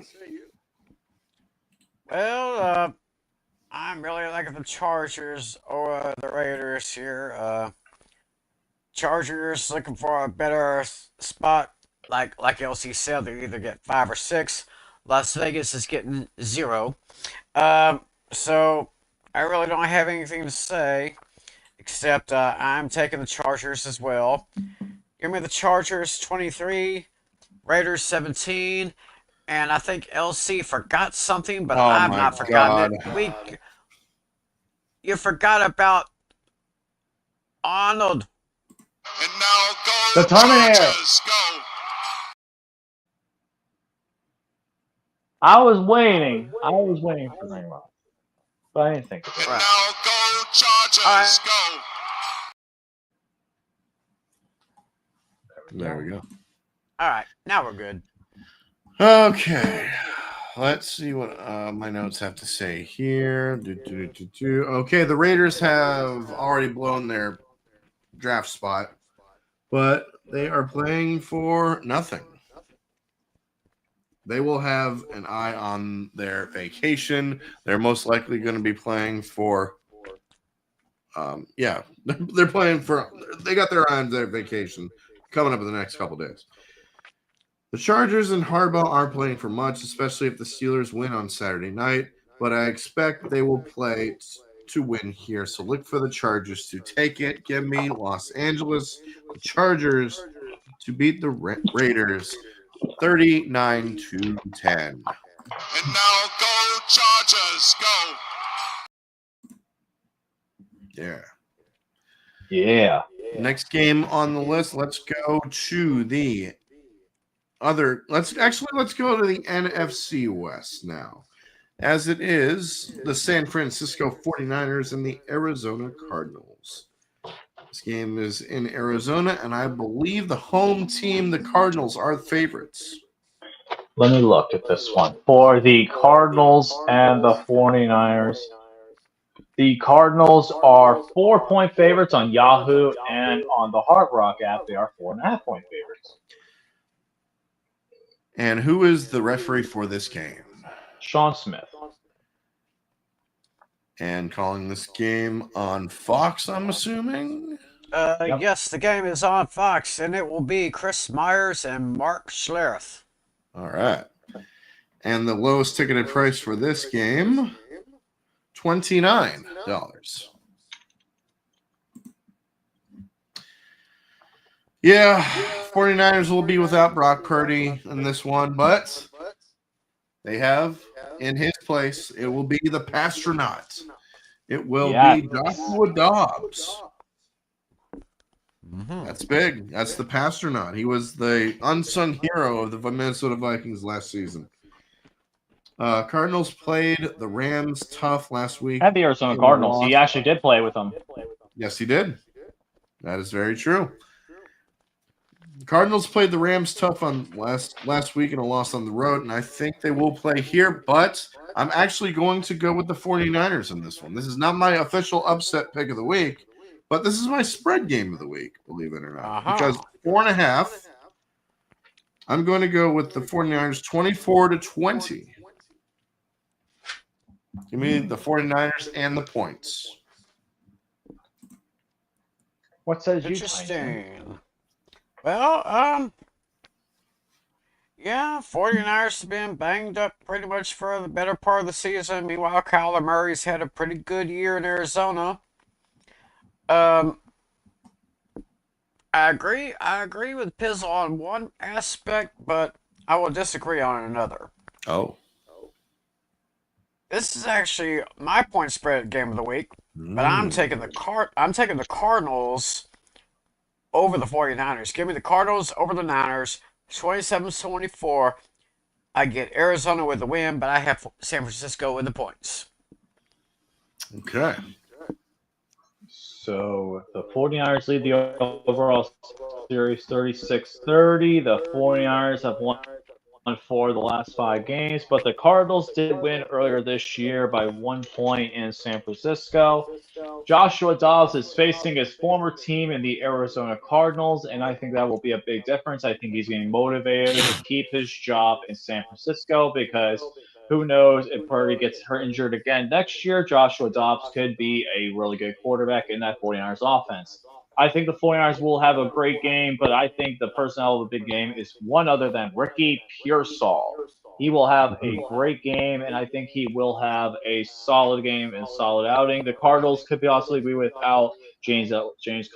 [SPEAKER 2] Well, I'm really liking the Chargers or the Raiders here. Chargers looking for a better spot. Like LC said, they either get 5 or 6. Las Vegas is getting 0. So I really don't have anything to say, except I'm taking the Chargers as well. Give me the Chargers 23, Raiders 17, and I think LC forgot something, but I've not forgotten it. You forgot about Arnold.
[SPEAKER 9] And now go
[SPEAKER 1] the Terminator.
[SPEAKER 9] Chargers, go.
[SPEAKER 1] I was waiting for Neymar, but I didn't think of it.
[SPEAKER 9] And now go Chargers, go.
[SPEAKER 7] There we go.
[SPEAKER 2] All right, now we're good.
[SPEAKER 7] Okay. Let's see what my notes have to say here. Okay, the Raiders have already blown their draft spot, but they are playing for nothing. They will have an eye on their vacation. They're most likely going to be playing for they're playing for, they got their eye on their vacation coming up in the next couple days. The Chargers and Harbaugh aren't playing for much, especially if the Steelers win on Saturday night, but I expect they will play to win here. So look for the Chargers to take it. Give me Los Angeles, the Chargers to beat the Raiders 39-10.
[SPEAKER 9] And now go Chargers, go.
[SPEAKER 7] Yeah.
[SPEAKER 1] Yeah.
[SPEAKER 7] Next game on the list, let's go to the other. Let's go to the NFC West now. As it is the San Francisco 49ers and the Arizona Cardinals. This game is in Arizona, and I believe the home team, the Cardinals, are the favorites.
[SPEAKER 1] Let me look at this one. For the Cardinals and the 49ers, the Cardinals are 4-point favorites on Yahoo, and on the Hard Rock app, they are 4.5-point favorites.
[SPEAKER 7] And who is the referee for this game?
[SPEAKER 1] Sean Smith.
[SPEAKER 7] And calling this game on Fox, I'm assuming?
[SPEAKER 1] Yep.
[SPEAKER 2] Yes, the game is on Fox, and it will be Chris Myers and Mark Schlereth.
[SPEAKER 7] All right. And the lowest ticketed price for this game, $29. Yeah, 49ers will be without Brock Purdy in this one, but they have in his place, it will be the Pastronaut. It will be Joshua Dobbs.
[SPEAKER 2] Mm-hmm.
[SPEAKER 7] That's big. That's the Pastronaut. He was the unsung hero of the Minnesota Vikings last season. Cardinals played the Rams tough last week.
[SPEAKER 1] At the Arizona Cardinals. He actually did play with them.
[SPEAKER 7] Yes, he did. That is very true. Cardinals played the Rams tough on last week and a loss on the road, and I think they will play here, but I'm actually going to go with the 49ers in this one. This is not my official upset pick of the week, but this is my spread game of the week, believe it or not. Because 4.5, I'm going to go with the 49ers 24-20. Give me the 49ers and the points.
[SPEAKER 1] What says you?
[SPEAKER 2] Interesting. Well, yeah, 49ers have been banged up pretty much for the better part of the season. Meanwhile, Kyler Murray's had a pretty good year in Arizona. I agree with Pizzle on one aspect, but I will disagree on another.
[SPEAKER 7] Oh.
[SPEAKER 2] This is actually my point spread game of the week, but I'm taking the Cardinals over the 49ers. Give me the Cardinals over the Niners, 27-24. I get Arizona with the win, but I have San Francisco with the points.
[SPEAKER 7] Okay.
[SPEAKER 1] So the 49ers lead the overall series 36-30. The 49ers have won 4 of the last 5 games, but the Cardinals did win earlier this year by 1 point in San Francisco. Joshua Dobbs is facing his former team in the Arizona Cardinals, and I think that will be a big difference. I think he's getting motivated to keep his job in San Francisco because who knows if Purdy gets injured again next year, Joshua Dobbs could be a really good quarterback in that 49ers offense. I think the 49ers will have a great game, but I think the personnel of the big game is one other than Ricky Pearsall. He will have a great game, and I think he will have a solid game and solid outing. The Cardinals could possibly be without James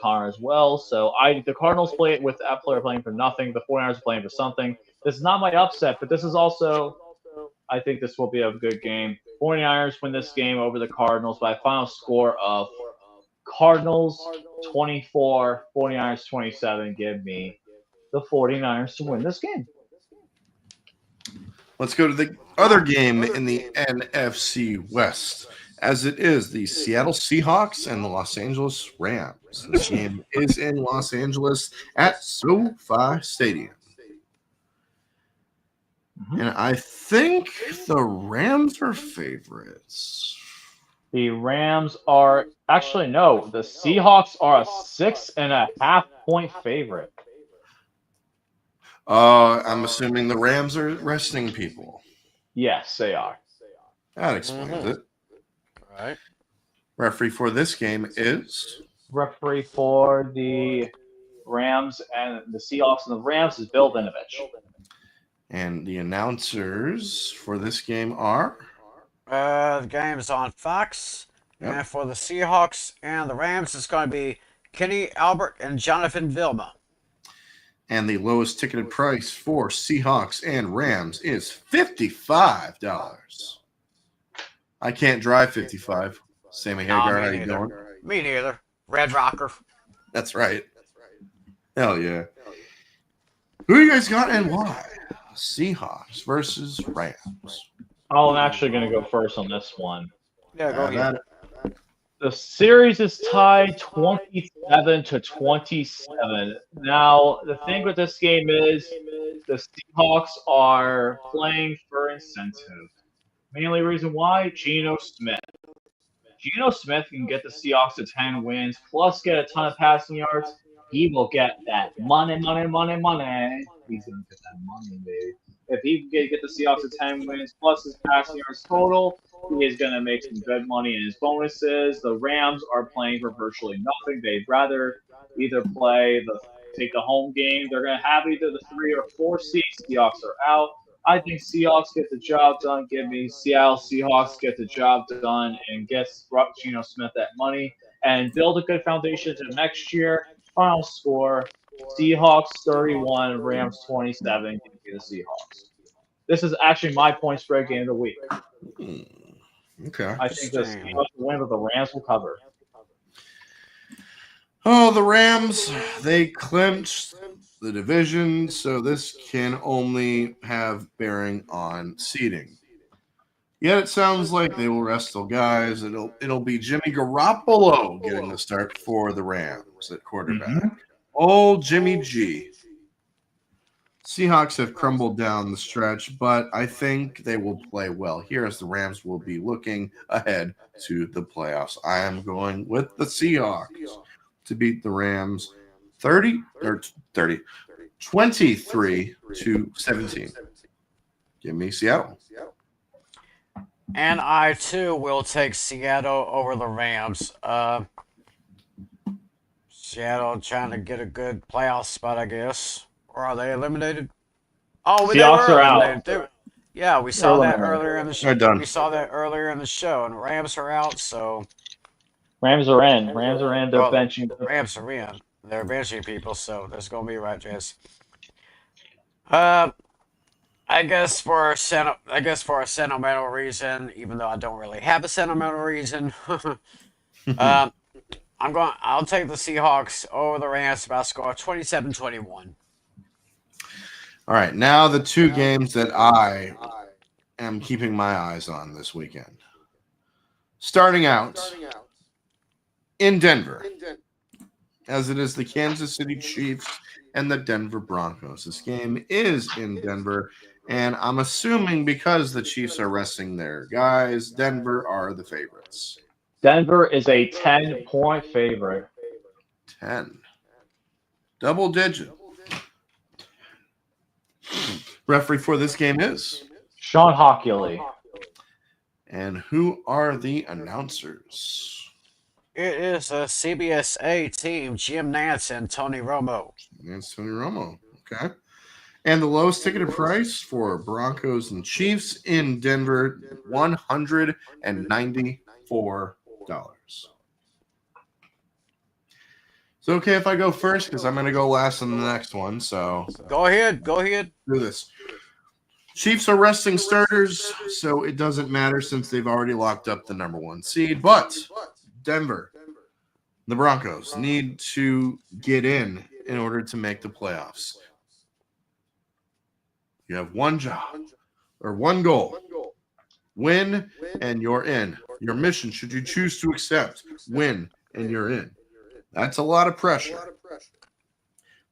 [SPEAKER 1] Conner as well. So the Cardinals play with that player playing for nothing. The 49ers are playing for something. This is not my upset, but this is also, I think this will be a good game. 49ers win this game over the Cardinals by a final score of Cardinals 24, 49ers 27. Give me the 49ers to win this game.
[SPEAKER 7] Let's go to the other game in the NFC West, as it is the Seattle Seahawks and the Los Angeles Rams. This game is in Los Angeles at SoFi Stadium. And I think the Rams are favorites.
[SPEAKER 1] The Rams are actually no. The Seahawks are a 6.5-point favorite.
[SPEAKER 7] I'm assuming the Rams are resting people.
[SPEAKER 1] Yes, they are.
[SPEAKER 7] That explains it.
[SPEAKER 2] All right.
[SPEAKER 7] Referee for this game is?
[SPEAKER 1] Referee for the Rams and the Seahawks and the Rams is Bill Vinovich.
[SPEAKER 7] And the announcers for this game are.
[SPEAKER 2] The game's on Fox.
[SPEAKER 7] Yep.
[SPEAKER 2] And for the Seahawks and the Rams, it's going to be Kenny Albert and Jonathan Vilma.
[SPEAKER 7] And the lowest ticketed price for Seahawks and Rams is $55. I can't drive 55. Sammy Hagar, how you doing?
[SPEAKER 2] Me neither. Red Rocker.
[SPEAKER 7] That's right. Hell yeah. Who you guys got and why? Seahawks versus Rams.
[SPEAKER 1] Oh, I'm actually going to go first on this one.
[SPEAKER 2] Yeah, go ahead.
[SPEAKER 1] The series is tied 27-27. Now, the thing with this game is the Seahawks are playing for incentive. Mainly reason why, Geno Smith. Geno Smith can get the Seahawks to 10 wins, plus get a ton of passing yards. He will get that money. He's going to get that money, baby. If he can get the Seahawks to 10 wins, plus his passing yards total, he is going to make some good money in his bonuses. The Rams are playing for virtually nothing. They'd rather either take the home game. They're going to have either the 3 or 4 seeds. Seahawks are out. I think Seahawks get the job done. Give me Seattle Seahawks get the job done and get Geno Smith that money and build a good foundation to next year. Final score: Seahawks 31, Rams 27. Give me the Seahawks. This is actually my point spread game of the week.
[SPEAKER 7] Okay.
[SPEAKER 1] I think the Seahawks will win, but the Rams will cover.
[SPEAKER 7] Oh, the Rams, they clinched the division, so this can only have bearing on seeding. Yet it sounds like they will rest their guys. It'll be Jimmy Garoppolo getting the start for the Rams at quarterback. Old Jimmy G. Seahawks have crumbled down the stretch, but I think they will play well here as the Rams will be looking ahead to the playoffs. I am going with the Seahawks to beat the Rams 23-17. Give me Seattle.
[SPEAKER 2] And I, too, will take Seattle over the Rams. Seattle trying to get a good playoff spot, I guess. Or are they eliminated? Oh,
[SPEAKER 1] Seahawks are out.
[SPEAKER 2] Yeah, we saw that earlier in the show.
[SPEAKER 7] Done.
[SPEAKER 2] We saw that earlier in the show, and Rams are out, so...
[SPEAKER 1] Rams are in. They're benching.
[SPEAKER 2] Rams are in. They're benching people, so that's going to be right, Jess. I guess for a sentimental reason, even though I don't really have a sentimental reason, I'll take the Seahawks over the Rams by a score of 27-21.
[SPEAKER 7] All right, now the two games that I am keeping my eyes on this weekend. Starting out in Denver, as it is the Kansas City Chiefs and the Denver Broncos. This game is in Denver, and I'm assuming because the Chiefs are resting their guys, Denver are the favorites.
[SPEAKER 1] Denver is a 10-point favorite.
[SPEAKER 7] 10. Double digit. Referee for this game is
[SPEAKER 1] Sean Hockley.
[SPEAKER 7] And who are the announcers?
[SPEAKER 2] It is a CBSA team, Jim Nance and Tony Romo.
[SPEAKER 7] Tony Romo. Okay. And the lowest ticketed price for Broncos and Chiefs in Denver, $194. It's okay if I go first because I'm going to go last on the next one. So
[SPEAKER 2] go ahead.
[SPEAKER 7] Do this. Chiefs are resting starters, so it doesn't matter since they've already locked up the number 1 seed. But Denver, the Broncos, need to get in order to make the playoffs. You have one job or one goal. Win and you're in. Your mission, should you choose to accept, win and you're in. That's a lot of pressure.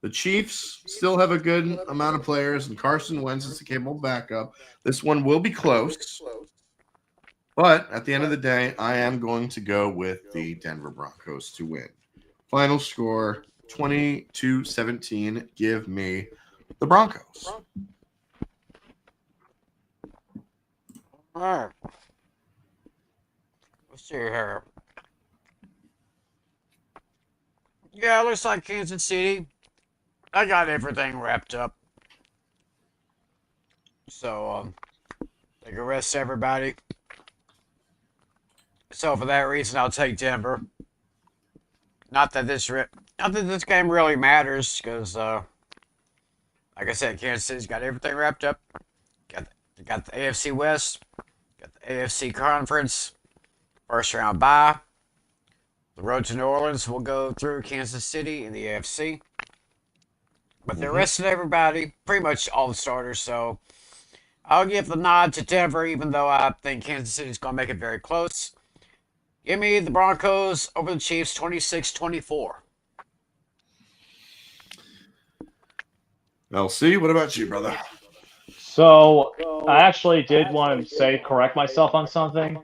[SPEAKER 7] The Chiefs still have a good amount of players, and Carson Wentz is a capable backup. This one will be close. But at the end of the day, I am going to go with the Denver Broncos to win. Final score, 22-17. Give me the Broncos.
[SPEAKER 2] All right. Let's see here. Yeah, it looks like Kansas City. I got everything wrapped up. So they can rest everybody. So for that reason, I'll take Denver. Not that this game really matters, because like I said, Kansas City's got everything wrapped up. Got the AFC West, got the AFC Conference, first round bye. The road to New Orleans will go through Kansas City in the AFC. But they're resting everybody, pretty much all the starters, so I'll give the nod to Denver, even though I think Kansas City's going to make it very close. Give me the Broncos over the Chiefs 26-24.
[SPEAKER 7] LC, what about you, brother?
[SPEAKER 1] So I actually did want to correct myself on something.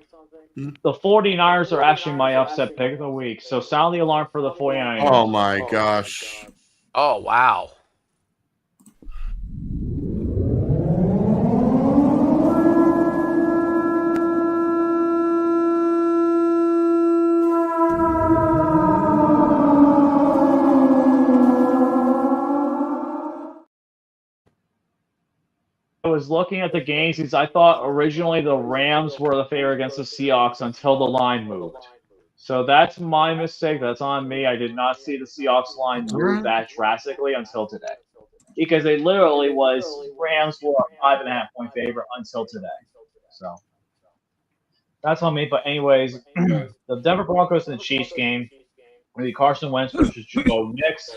[SPEAKER 1] The 49ers are actually my upset pick of the week. So sound the alarm for the 49ers.
[SPEAKER 7] Oh my gosh.
[SPEAKER 2] Oh, wow.
[SPEAKER 1] I was looking at the games because I thought originally the Rams were the favorite against the Seahawks until the line moved. So that's my mistake. That's on me. I did not see the Seahawks line move that drastically until today. Because it literally was Rams were a 5.5-point favorite until today. So that's on me. But anyways, the Denver Broncos and the Chiefs game, the Carson Wentz versus Joe Knicks,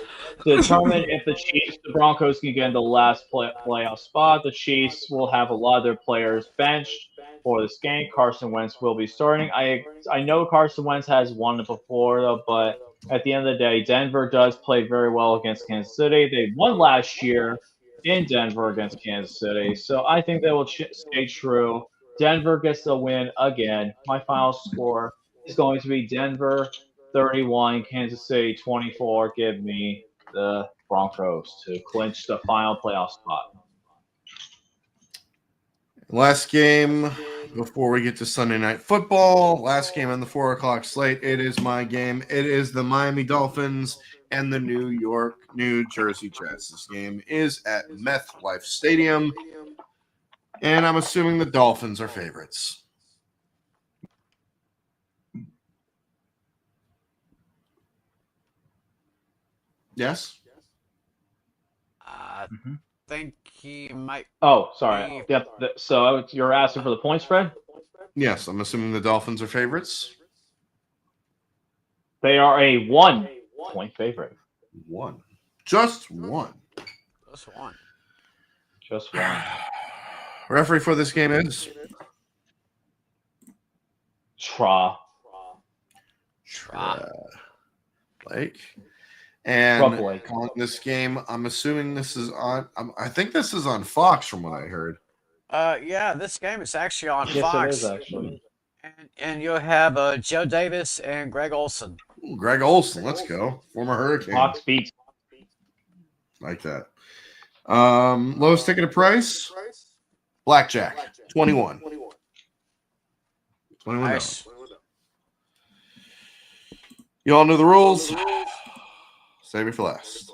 [SPEAKER 1] to determine if the Broncos can get in the last playoff spot. The Chiefs will have a lot of their players benched for this game. Carson Wentz will be starting. I know Carson Wentz has won it before, though, but at the end of the day, Denver does play very well against Kansas City. They won last year in Denver against Kansas City, so I think they will stay true. Denver gets the win again. My final score is going to be Denver 31, Kansas City 24. Give me the Broncos to clinch the final playoff spot.
[SPEAKER 7] Last game before we get to Sunday Night Football. Last game on the 4 o'clock slate. It is my game. It is the Miami Dolphins and the New Jersey Jets. This game is at MetLife Stadium, and I'm assuming the Dolphins are favorites. Yes?
[SPEAKER 2] I think he might.
[SPEAKER 1] Oh, sorry. Yep. So you're asking for the point spread?
[SPEAKER 7] Yes, I'm assuming the Dolphins are favorites.
[SPEAKER 1] They are a 1-point favorite.
[SPEAKER 7] One. Just one.
[SPEAKER 2] Just one.
[SPEAKER 1] Just one.
[SPEAKER 7] Referee for this game is
[SPEAKER 1] Tra.
[SPEAKER 7] Blake. And calling this game, I'm assuming this is on. I think this is on Fox, from what I heard.
[SPEAKER 2] Yeah, this game is actually on
[SPEAKER 1] Yes,
[SPEAKER 2] Fox.
[SPEAKER 1] it is actually.
[SPEAKER 2] And you'll have Joe Davis and Greg Olson.
[SPEAKER 7] Ooh, Greg Olson, let's go. Former Hurricane.
[SPEAKER 1] Fox beats.
[SPEAKER 7] Like that. Lowest ticket price? Blackjack. 21. 21.
[SPEAKER 2] Nice.
[SPEAKER 7] You all know the rules. Save it for last.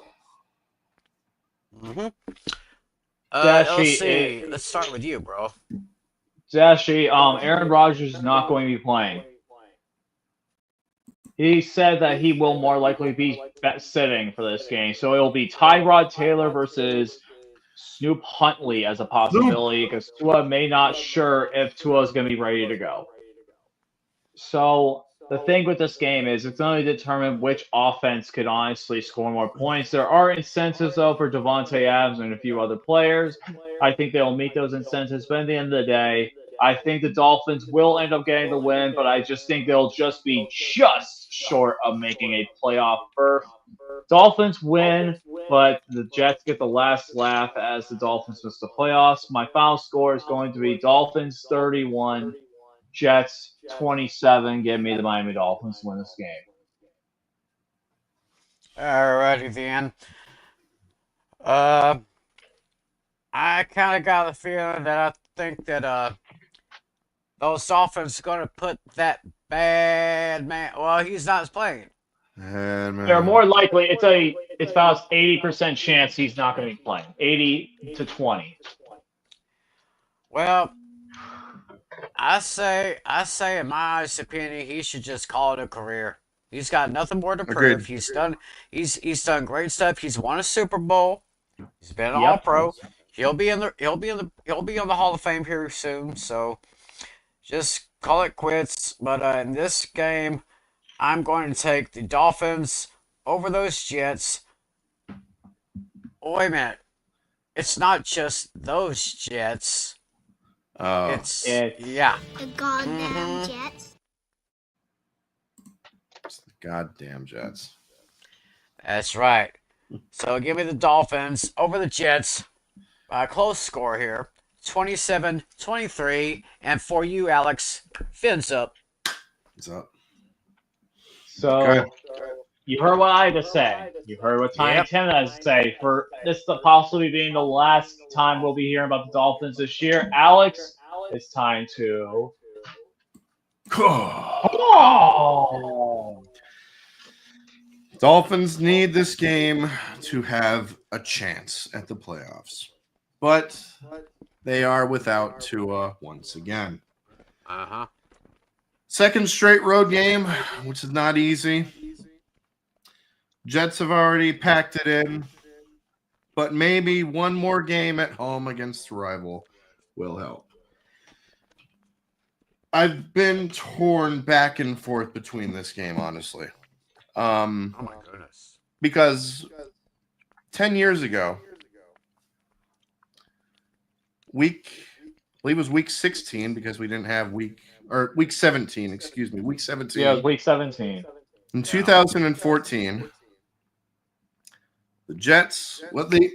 [SPEAKER 2] Let's start with you, bro.
[SPEAKER 1] Dashi, Aaron Rodgers is not going to be playing. He said that he will more likely be sitting for this game. So it will be Tyrod Taylor versus Snoop Huntley as a possibility, because Tua may not sure if Tua is going to be ready to go. So the thing with this game is it's going to determine which offense could honestly score more points. There are incentives, though, for Devontae Adams and a few other players. I think they'll meet those incentives. But at the end of the day, I think the Dolphins will end up getting the win, but I just think they'll just be just short of making a playoff berth. Dolphins win, but the Jets get the last laugh as the Dolphins miss the playoffs. My final score is going to be Dolphins 31, Jets 27. Give me the Miami Dolphins to win this game.
[SPEAKER 2] Alrighty then. I kind of got the feeling that I think that those Dolphins are going to put that bad man. Well, he's not playing.
[SPEAKER 1] They're more likely. It's about 80% chance he's not going to be playing. 80 to 20.
[SPEAKER 2] Well, in my honest opinion, he should just call it a career. He's got nothing more to prove.
[SPEAKER 7] Agreed.
[SPEAKER 2] He's done great stuff. He's won a Super Bowl. He's been an All
[SPEAKER 1] Yep.
[SPEAKER 2] Pro. He'll be on the Hall of Fame here soon. So just call it quits. But in this game, I'm going to take the Dolphins over those Jets. Oh, wait a minute. It's not just those Jets.
[SPEAKER 1] It's
[SPEAKER 2] yeah.
[SPEAKER 12] The goddamn Jets.
[SPEAKER 7] It's the goddamn Jets.
[SPEAKER 2] That's right. So give me the Dolphins over the Jets. Close score here. 27-23. And for you, Alex, fins up.
[SPEAKER 7] What's up?
[SPEAKER 1] So you heard what I had to say. You heard what Tiny Tim has to say. For this possibly being the last time we'll be hearing about the Dolphins this year, Alex, it's time to.
[SPEAKER 7] Dolphins need this game to have a chance at the playoffs, but they are without Tua once again. Second straight road game, which is not easy. Jets have already packed it in, but maybe one more game at home against a rival will help. I've been torn back and forth between this game, honestly.
[SPEAKER 2] Oh my goodness.
[SPEAKER 7] Because 10 years ago, I believe it was week 16 because we didn't have week 17, excuse me, week 17.
[SPEAKER 1] Yeah, it was week 17.
[SPEAKER 7] In 2014, the Jets, the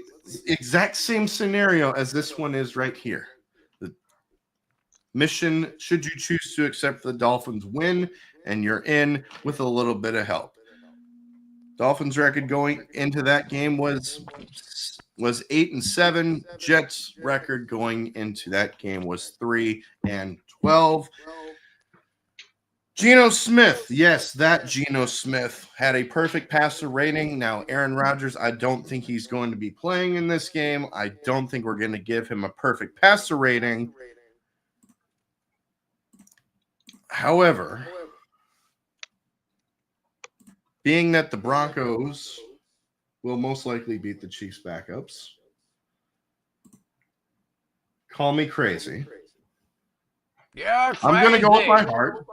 [SPEAKER 7] exact same scenario as this one is right here. The mission, should you choose to accept the Dolphins win, and you're in with a little bit of help. Dolphins record going into that game was 8-7. Jets record going into that game was 3-12. Geno Smith, yes, that Geno Smith had a perfect passer rating. Now, Aaron Rodgers, I don't think he's going to be playing in this game. I don't think we're going to give him a perfect passer rating. However, being that the Broncos will most likely beat the Chiefs backups, call me crazy.
[SPEAKER 2] Yeah, crazy.
[SPEAKER 7] I'm going to go with my heart.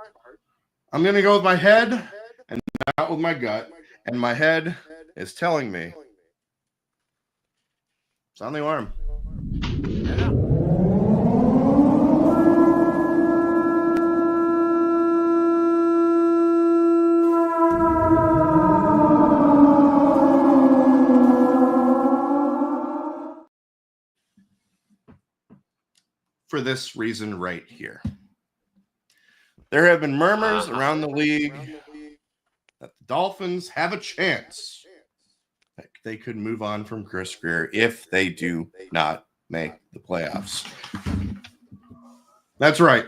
[SPEAKER 7] I'm going to go with my head and not with my gut. And my head is telling me sound the alarm. For this reason right here. There have been murmurs around the league that the Dolphins have a chance that they could move on from Chris Greer if they do not make the playoffs. That's right.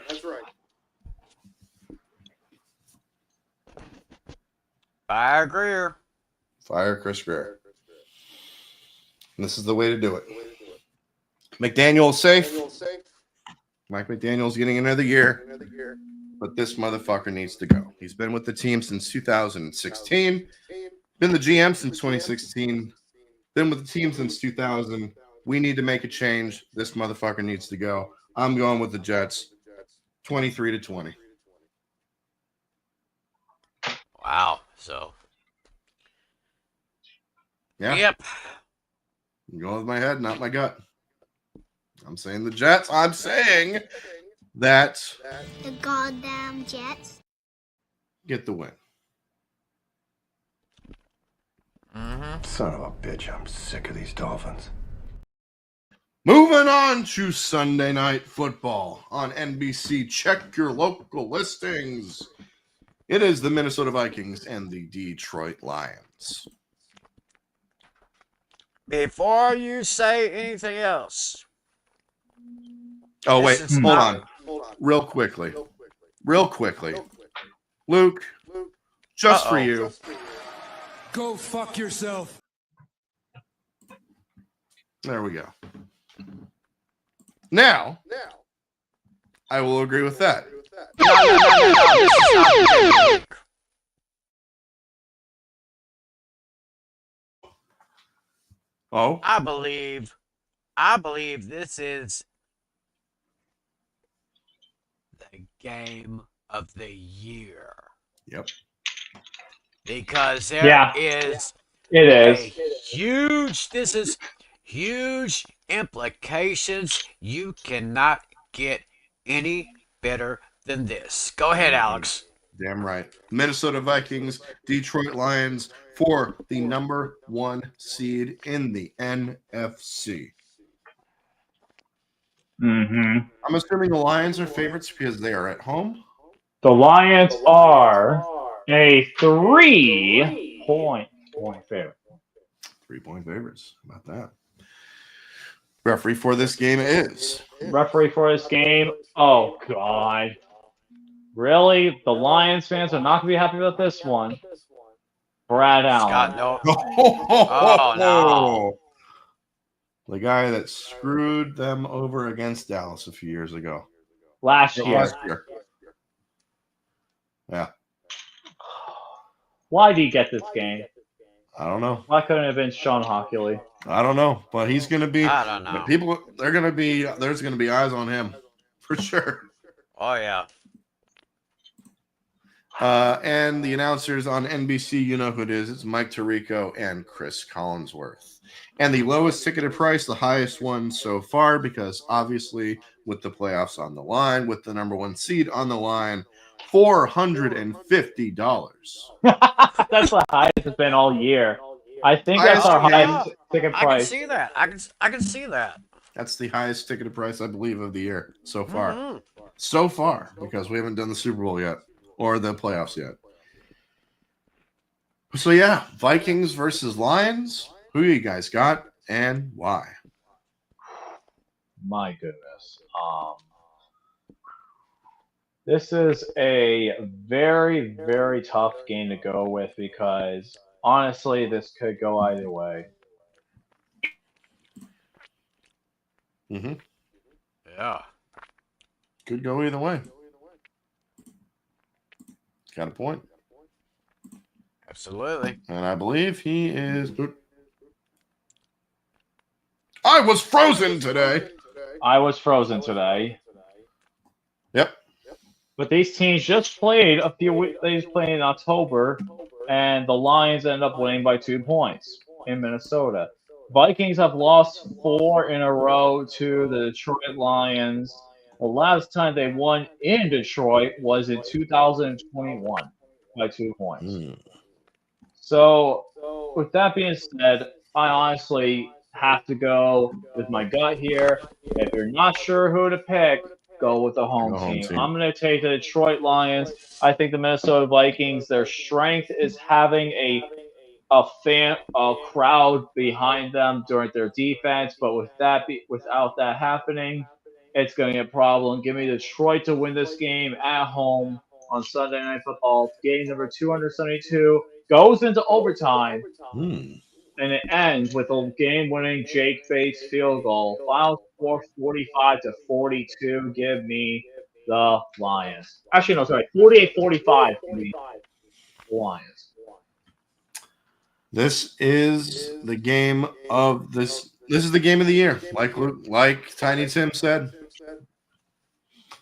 [SPEAKER 2] Fire Greer.
[SPEAKER 7] Fire Chris Greer. And this is the way to do it. McDaniel's safe. Mike McDaniel's getting another year. But this motherfucker needs to go. He's been with the team since 2016. Been the GM since 2016. Been with the team since 2000. We need to make a change. This motherfucker needs to go. I'm going with the Jets. 23-20.
[SPEAKER 2] Wow. So.
[SPEAKER 7] Yeah.
[SPEAKER 2] Yep.
[SPEAKER 7] I'm going with my head, not my gut. I'm saying the Jets. I'm saying that
[SPEAKER 12] the goddamn Jets
[SPEAKER 7] get the win.
[SPEAKER 9] Son of a bitch, I'm sick of these Dolphins.
[SPEAKER 7] Moving on to Sunday Night Football on NBC. Check your local listings. It is the Minnesota Vikings and the Detroit Lions.
[SPEAKER 2] Before you say anything else.
[SPEAKER 7] Oh, wait. Hold on. Real quickly. Luke, just for you.
[SPEAKER 5] Go fuck yourself.
[SPEAKER 7] There we go. Now, I will agree with that.
[SPEAKER 2] No. This is not the game of the week.
[SPEAKER 7] Oh,
[SPEAKER 2] I believe this is the game of the year.
[SPEAKER 7] yep.
[SPEAKER 2] Because there
[SPEAKER 1] Yeah,
[SPEAKER 2] is
[SPEAKER 1] it
[SPEAKER 2] a
[SPEAKER 1] is.
[SPEAKER 2] this is huge implications. You cannot get any better than this. Go ahead, Alex.
[SPEAKER 7] Damn right. Minnesota Vikings, Detroit Lions for the number 1 seed in the NFC.
[SPEAKER 1] Mm-hmm.
[SPEAKER 7] I'm assuming the Lions are favorites because they are at home.
[SPEAKER 1] The Lions are a 3-point favorite.
[SPEAKER 7] 3-point favorites. How about that? Referee for this game is
[SPEAKER 1] Referee for this game. Oh God. Really? The Lions fans are not gonna be happy about this one. Brad
[SPEAKER 2] Scott,
[SPEAKER 1] Allen.
[SPEAKER 2] no. Oh, no.
[SPEAKER 7] The guy that screwed them over against Dallas a few years ago.
[SPEAKER 1] Last year.
[SPEAKER 7] Yeah.
[SPEAKER 1] Why did he get this game?
[SPEAKER 7] I don't know.
[SPEAKER 1] Why couldn't it have been Sean Hockley?
[SPEAKER 7] I don't know, but he's going to be.
[SPEAKER 2] I don't know.
[SPEAKER 7] There's going to be eyes on him for sure.
[SPEAKER 2] Oh, yeah.
[SPEAKER 7] And the announcers on NBC, you know who it is. It's Mike Tirico and Chris Collinsworth. And the lowest ticketed price, the highest one so far, because obviously with the playoffs on the line, with the number 1 seed on the line, $450.
[SPEAKER 1] That's the highest it's been all year. I think that's our highest ticket price.
[SPEAKER 2] I can see that. I can see that.
[SPEAKER 7] That's the highest ticketed price, I believe, of the year so far. Mm-hmm. So far, because we haven't done the Super Bowl yet or the playoffs yet. So yeah, Vikings versus Lions. Who you guys got and why?
[SPEAKER 1] My goodness. This is a very, very tough game to go with because honestly, this could go either way.
[SPEAKER 7] Mm-hmm.
[SPEAKER 2] Yeah.
[SPEAKER 7] Could go either way. Got a point.
[SPEAKER 2] Absolutely.
[SPEAKER 7] And I believe he is. I was frozen today.
[SPEAKER 1] I was frozen today.
[SPEAKER 7] Yep.
[SPEAKER 1] But these teams just played a few weeks. They just played in October, and the Lions ended up winning by 2 points in Minnesota. Vikings have lost 4 in a row to the Detroit Lions. The last time they won in Detroit was in 2021 by 2 points. So, with that being said, I honestly have to go with my gut here. If you're not sure who to pick, go with the home team. I'm going to take the Detroit Lions. I think the Minnesota Vikings, their strength is having a crowd behind them during their defense, but without that happening, it's going to be a problem. Give me Detroit to win this game at home on Sunday Night Football. Game number 272 goes into overtime, and it ends with a game-winning Jake Bates field goal. Final score 45-42. Give me the Lions. Actually, no, sorry, 48-45 for the Lions.
[SPEAKER 7] This is the game of this. This is the game of the year, like Tiny Tim said.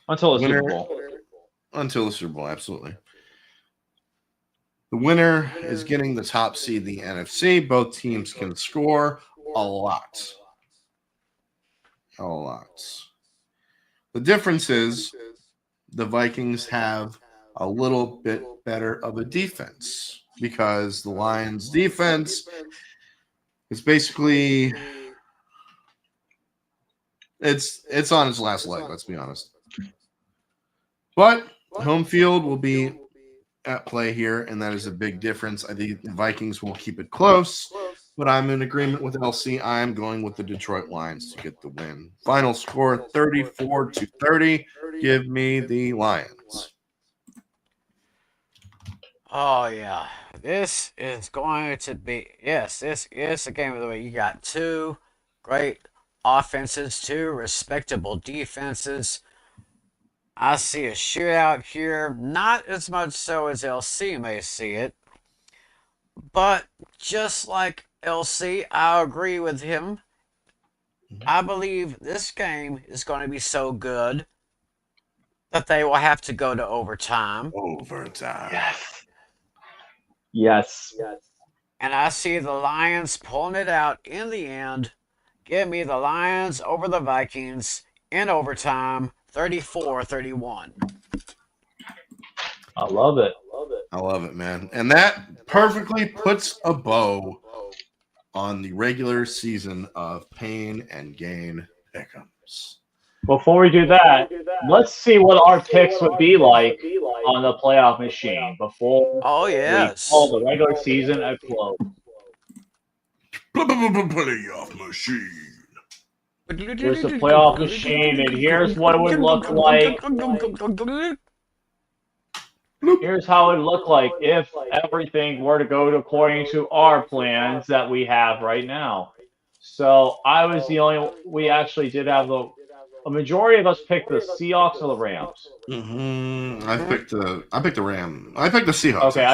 [SPEAKER 1] Until the Super Bowl.
[SPEAKER 7] Until the Super Bowl, absolutely. The winner is getting the top seed in the NFC. Both teams can score a lot. A lot. The difference is the Vikings have a little bit better of a defense because the Lions' defense is basically it's on its last leg, let's be honest. But home field will be at play here, and that is a big difference. I think the Vikings will keep it close, but I'm in agreement with LC. I'm going with the Detroit Lions to get the win. Final score 34-30. Give me the Lions.
[SPEAKER 2] Oh, yeah. This is going to be, yes, this is a game of the way. You got 2 great offenses, 2 respectable defenses. I see a shootout here, not as much so as LC may see it, but just like LC, I agree with him. I believe this game is going to be so good that they will have to go to overtime.
[SPEAKER 7] Overtime.
[SPEAKER 1] Yes.
[SPEAKER 2] And I see the Lions pulling it out in the end. Give me the Lions over the Vikings in overtime, 34-31.
[SPEAKER 1] I love it.
[SPEAKER 7] I love it, man. And that perfectly puts a bow on the regular season of Pain and Gain Pick'ems.
[SPEAKER 1] Before we do that, let's see what our picks would be like on the playoff machine before
[SPEAKER 2] Oh,
[SPEAKER 1] we
[SPEAKER 2] yes.
[SPEAKER 1] call the regular season a close.
[SPEAKER 7] Playoff machine.
[SPEAKER 1] Here's the playoff machine, and here's what it would look like. Here's how it would look like if everything were to go according to our plans that we have right now. So I was the only. We actually did have a majority of us picked the Seahawks or the Rams.
[SPEAKER 7] I picked the Ram. I picked the Seahawks.
[SPEAKER 1] Okay,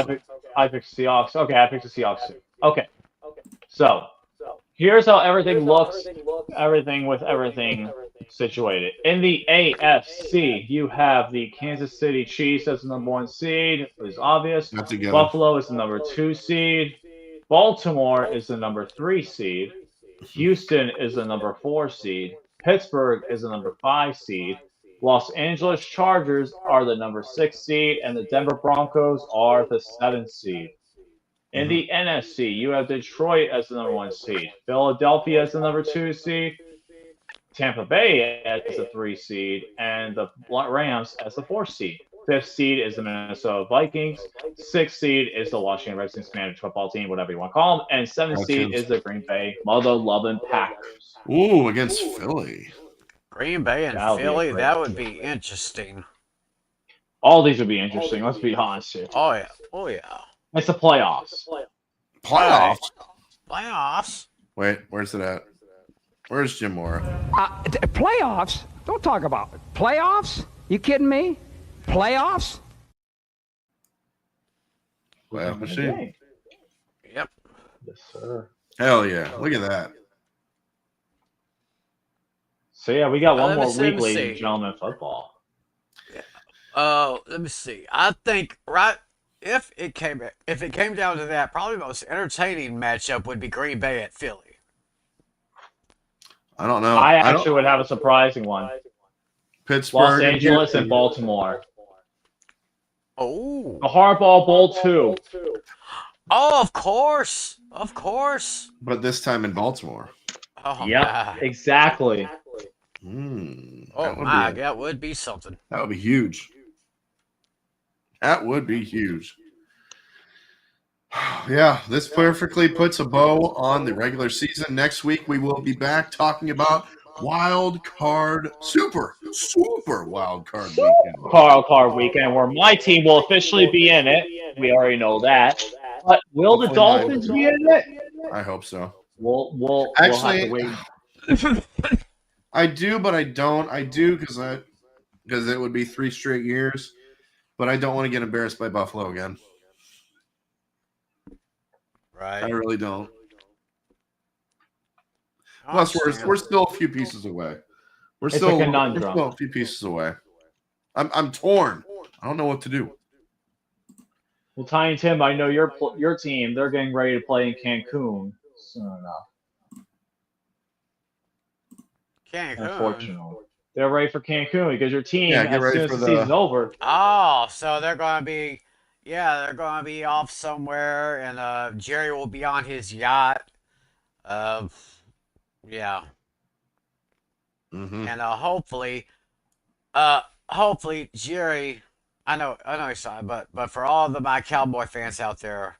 [SPEAKER 1] I picked Seahawks. Okay, I picked the Seahawks too. Okay, so here's how everything looks. Everything with everything situated. In the AFC, you have the Kansas City Chiefs as the number 1 seed. It's obvious.
[SPEAKER 7] That's a given.
[SPEAKER 1] Buffalo is the number 2 seed. Baltimore is the number 3 seed. Houston is the number 4 seed. Pittsburgh is the number 5 seed. Los Angeles Chargers are the number 6 seed, and the Denver Broncos are the 7th seed. In the NFC, you have Detroit as the number 1 seed, Philadelphia as the number 2 seed, Tampa Bay as the 3 seed, and the Rams as the 4 seed. 5th seed is the Minnesota Vikings. 6th seed is the Washington Redskins managed football team, whatever you want to call them. And 7th seed is the Green Bay mother-loving Packers.
[SPEAKER 7] Ooh, against Philly.
[SPEAKER 2] Green Bay and Philly, that would be interesting.
[SPEAKER 1] All these would be interesting, let's be honest here.
[SPEAKER 2] Oh, yeah. Oh, yeah.
[SPEAKER 1] It's the playoffs.
[SPEAKER 7] Playoffs?
[SPEAKER 2] Playoffs?
[SPEAKER 7] Wait, where's it at? Where's Jim Mora?
[SPEAKER 3] Playoffs? Don't talk about it. Playoffs? You kidding me? Playoffs?
[SPEAKER 7] Playoff machine.
[SPEAKER 2] Yep.
[SPEAKER 1] Yes, sir.
[SPEAKER 7] Hell yeah. Look at that.
[SPEAKER 1] So, yeah, we got one more
[SPEAKER 2] let
[SPEAKER 1] week,
[SPEAKER 2] me
[SPEAKER 1] ladies
[SPEAKER 2] see.
[SPEAKER 1] and gentlemen, football.
[SPEAKER 2] Let me see. I think if it came down to that, probably the most entertaining matchup would be Green Bay at Philly.
[SPEAKER 7] I don't know.
[SPEAKER 1] I actually would have a surprising one.
[SPEAKER 7] Pittsburgh,
[SPEAKER 1] Los Angeles and Baltimore.
[SPEAKER 2] Oh.
[SPEAKER 1] The Harbaugh Bowl 2.
[SPEAKER 2] Oh, of course. Of course.
[SPEAKER 7] But this time in Baltimore.
[SPEAKER 2] Oh,
[SPEAKER 1] Yep,
[SPEAKER 2] my.
[SPEAKER 1] exactly.
[SPEAKER 2] Oh, my. That would be something.
[SPEAKER 7] That would be huge. That would be huge. Yeah, this perfectly puts a bow on the regular season. Next week, we will be back talking about wild card, super wild card weekend.
[SPEAKER 1] Card weekend, where my team will officially be in it. We already know that. But will the Dolphins be in it?
[SPEAKER 7] I hope so.
[SPEAKER 1] We'll
[SPEAKER 7] Actually,
[SPEAKER 1] have to wait.
[SPEAKER 7] I do, but I don't. I do because it would be 3 straight years. But I don't want to get embarrassed by Buffalo again.
[SPEAKER 2] Right.
[SPEAKER 7] I really don't. Plus, we're still a few pieces away. We're still a few pieces away. I'm torn. I don't know what to do.
[SPEAKER 1] Well, Tiny Tim, I know your team. They're getting ready to play in Cancun soon enough.
[SPEAKER 2] Cancun.
[SPEAKER 1] Unfortunately, they're ready for Cancun because your team, as soon as the season's over.
[SPEAKER 2] Oh, so they're going to be, they're going to be off somewhere, and Jerry will be on his yacht. Yeah.
[SPEAKER 7] Mm-hmm.
[SPEAKER 2] And hopefully Jerry, I know he's sorry, but for all of my Cowboy fans out there,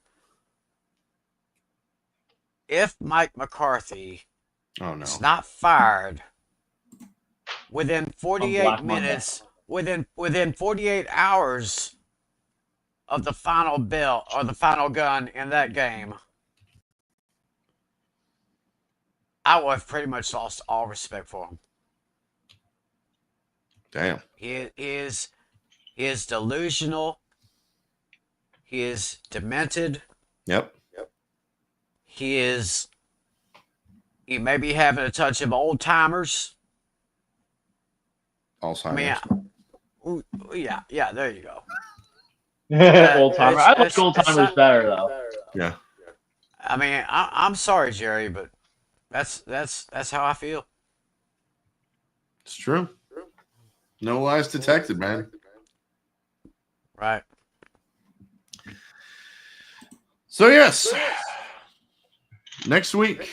[SPEAKER 2] if Mike McCarthy is not fired within 48 minutes, within 48 hours of the final bell or the final gun in that game, I would have pretty much lost all respect for him.
[SPEAKER 7] Damn.
[SPEAKER 2] He is delusional. He is demented.
[SPEAKER 7] Yep.
[SPEAKER 2] He may be having a touch of old timers.
[SPEAKER 7] Alzheimer's.
[SPEAKER 2] Yeah, there you go.
[SPEAKER 1] Old timer. I like old timers better though.
[SPEAKER 7] Yeah.
[SPEAKER 2] I mean, I'm sorry, Jerry, but that's how I feel.
[SPEAKER 7] It's true. No lies detected, man.
[SPEAKER 2] Right.
[SPEAKER 7] So yes, next week,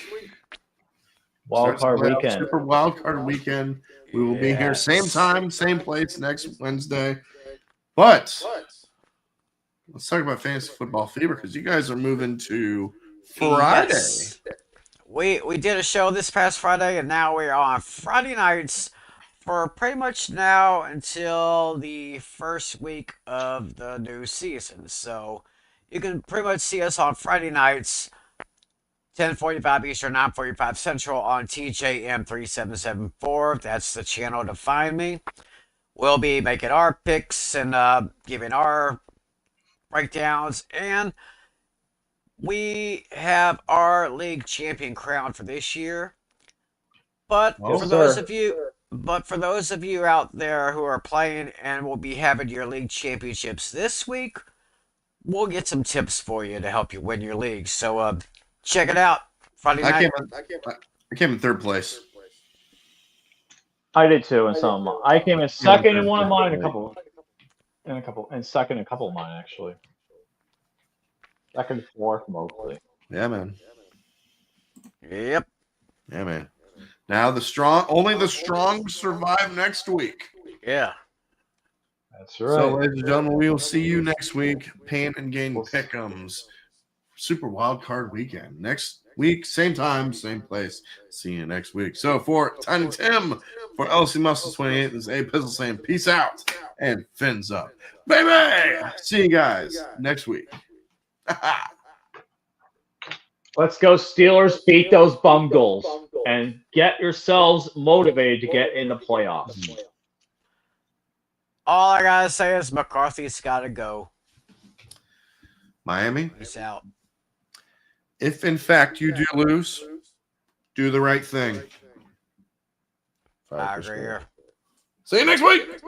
[SPEAKER 1] Wild card weekend.
[SPEAKER 7] Super wild card weekend. We will be here same time, same place next Wednesday. But let's talk about fantasy football fever because you guys are moving to Friday.
[SPEAKER 2] Yes. We did a show this past Friday, and now we're on Friday nights for pretty much now until the first week of the new season. So you can pretty much see us on Friday nights, 10:45 Eastern, 9:45 Central on TJM 3774. That's the channel to find me. We'll be making our picks and giving our breakdowns, and we have our league champion crown for this year. But for those of you out there who are playing and will be having your league championships this week, we'll get some tips for you to help you win your league. So check it out Friday night.
[SPEAKER 7] I came in third place.
[SPEAKER 1] I did too in some. I came in second in one of mine, and second in a couple of mine actually. Second, fourth, mostly.
[SPEAKER 7] Yeah, man.
[SPEAKER 2] Yep.
[SPEAKER 7] Yeah, man. Now only the strong survive next week.
[SPEAKER 2] Yeah.
[SPEAKER 1] That's right.
[SPEAKER 7] So, ladies and gentlemen, we will see you next week. Pain and Gain Pick'ems. Super Wild Card Weekend. Next week, same time, same place. See you next week. So, for Tiny Tim, for LC Muscle 28, this is A Pizzle saying peace out and fins up. Baby! See you guys next week.
[SPEAKER 1] Let's go, Steelers. Beat those Bungles and get yourselves motivated to get in the playoffs.
[SPEAKER 2] All I gotta say is McCarthy's gotta go.
[SPEAKER 7] Miami?
[SPEAKER 2] Peace out.
[SPEAKER 7] If in fact you do lose, do the right thing.
[SPEAKER 2] I agree.
[SPEAKER 7] See you next week.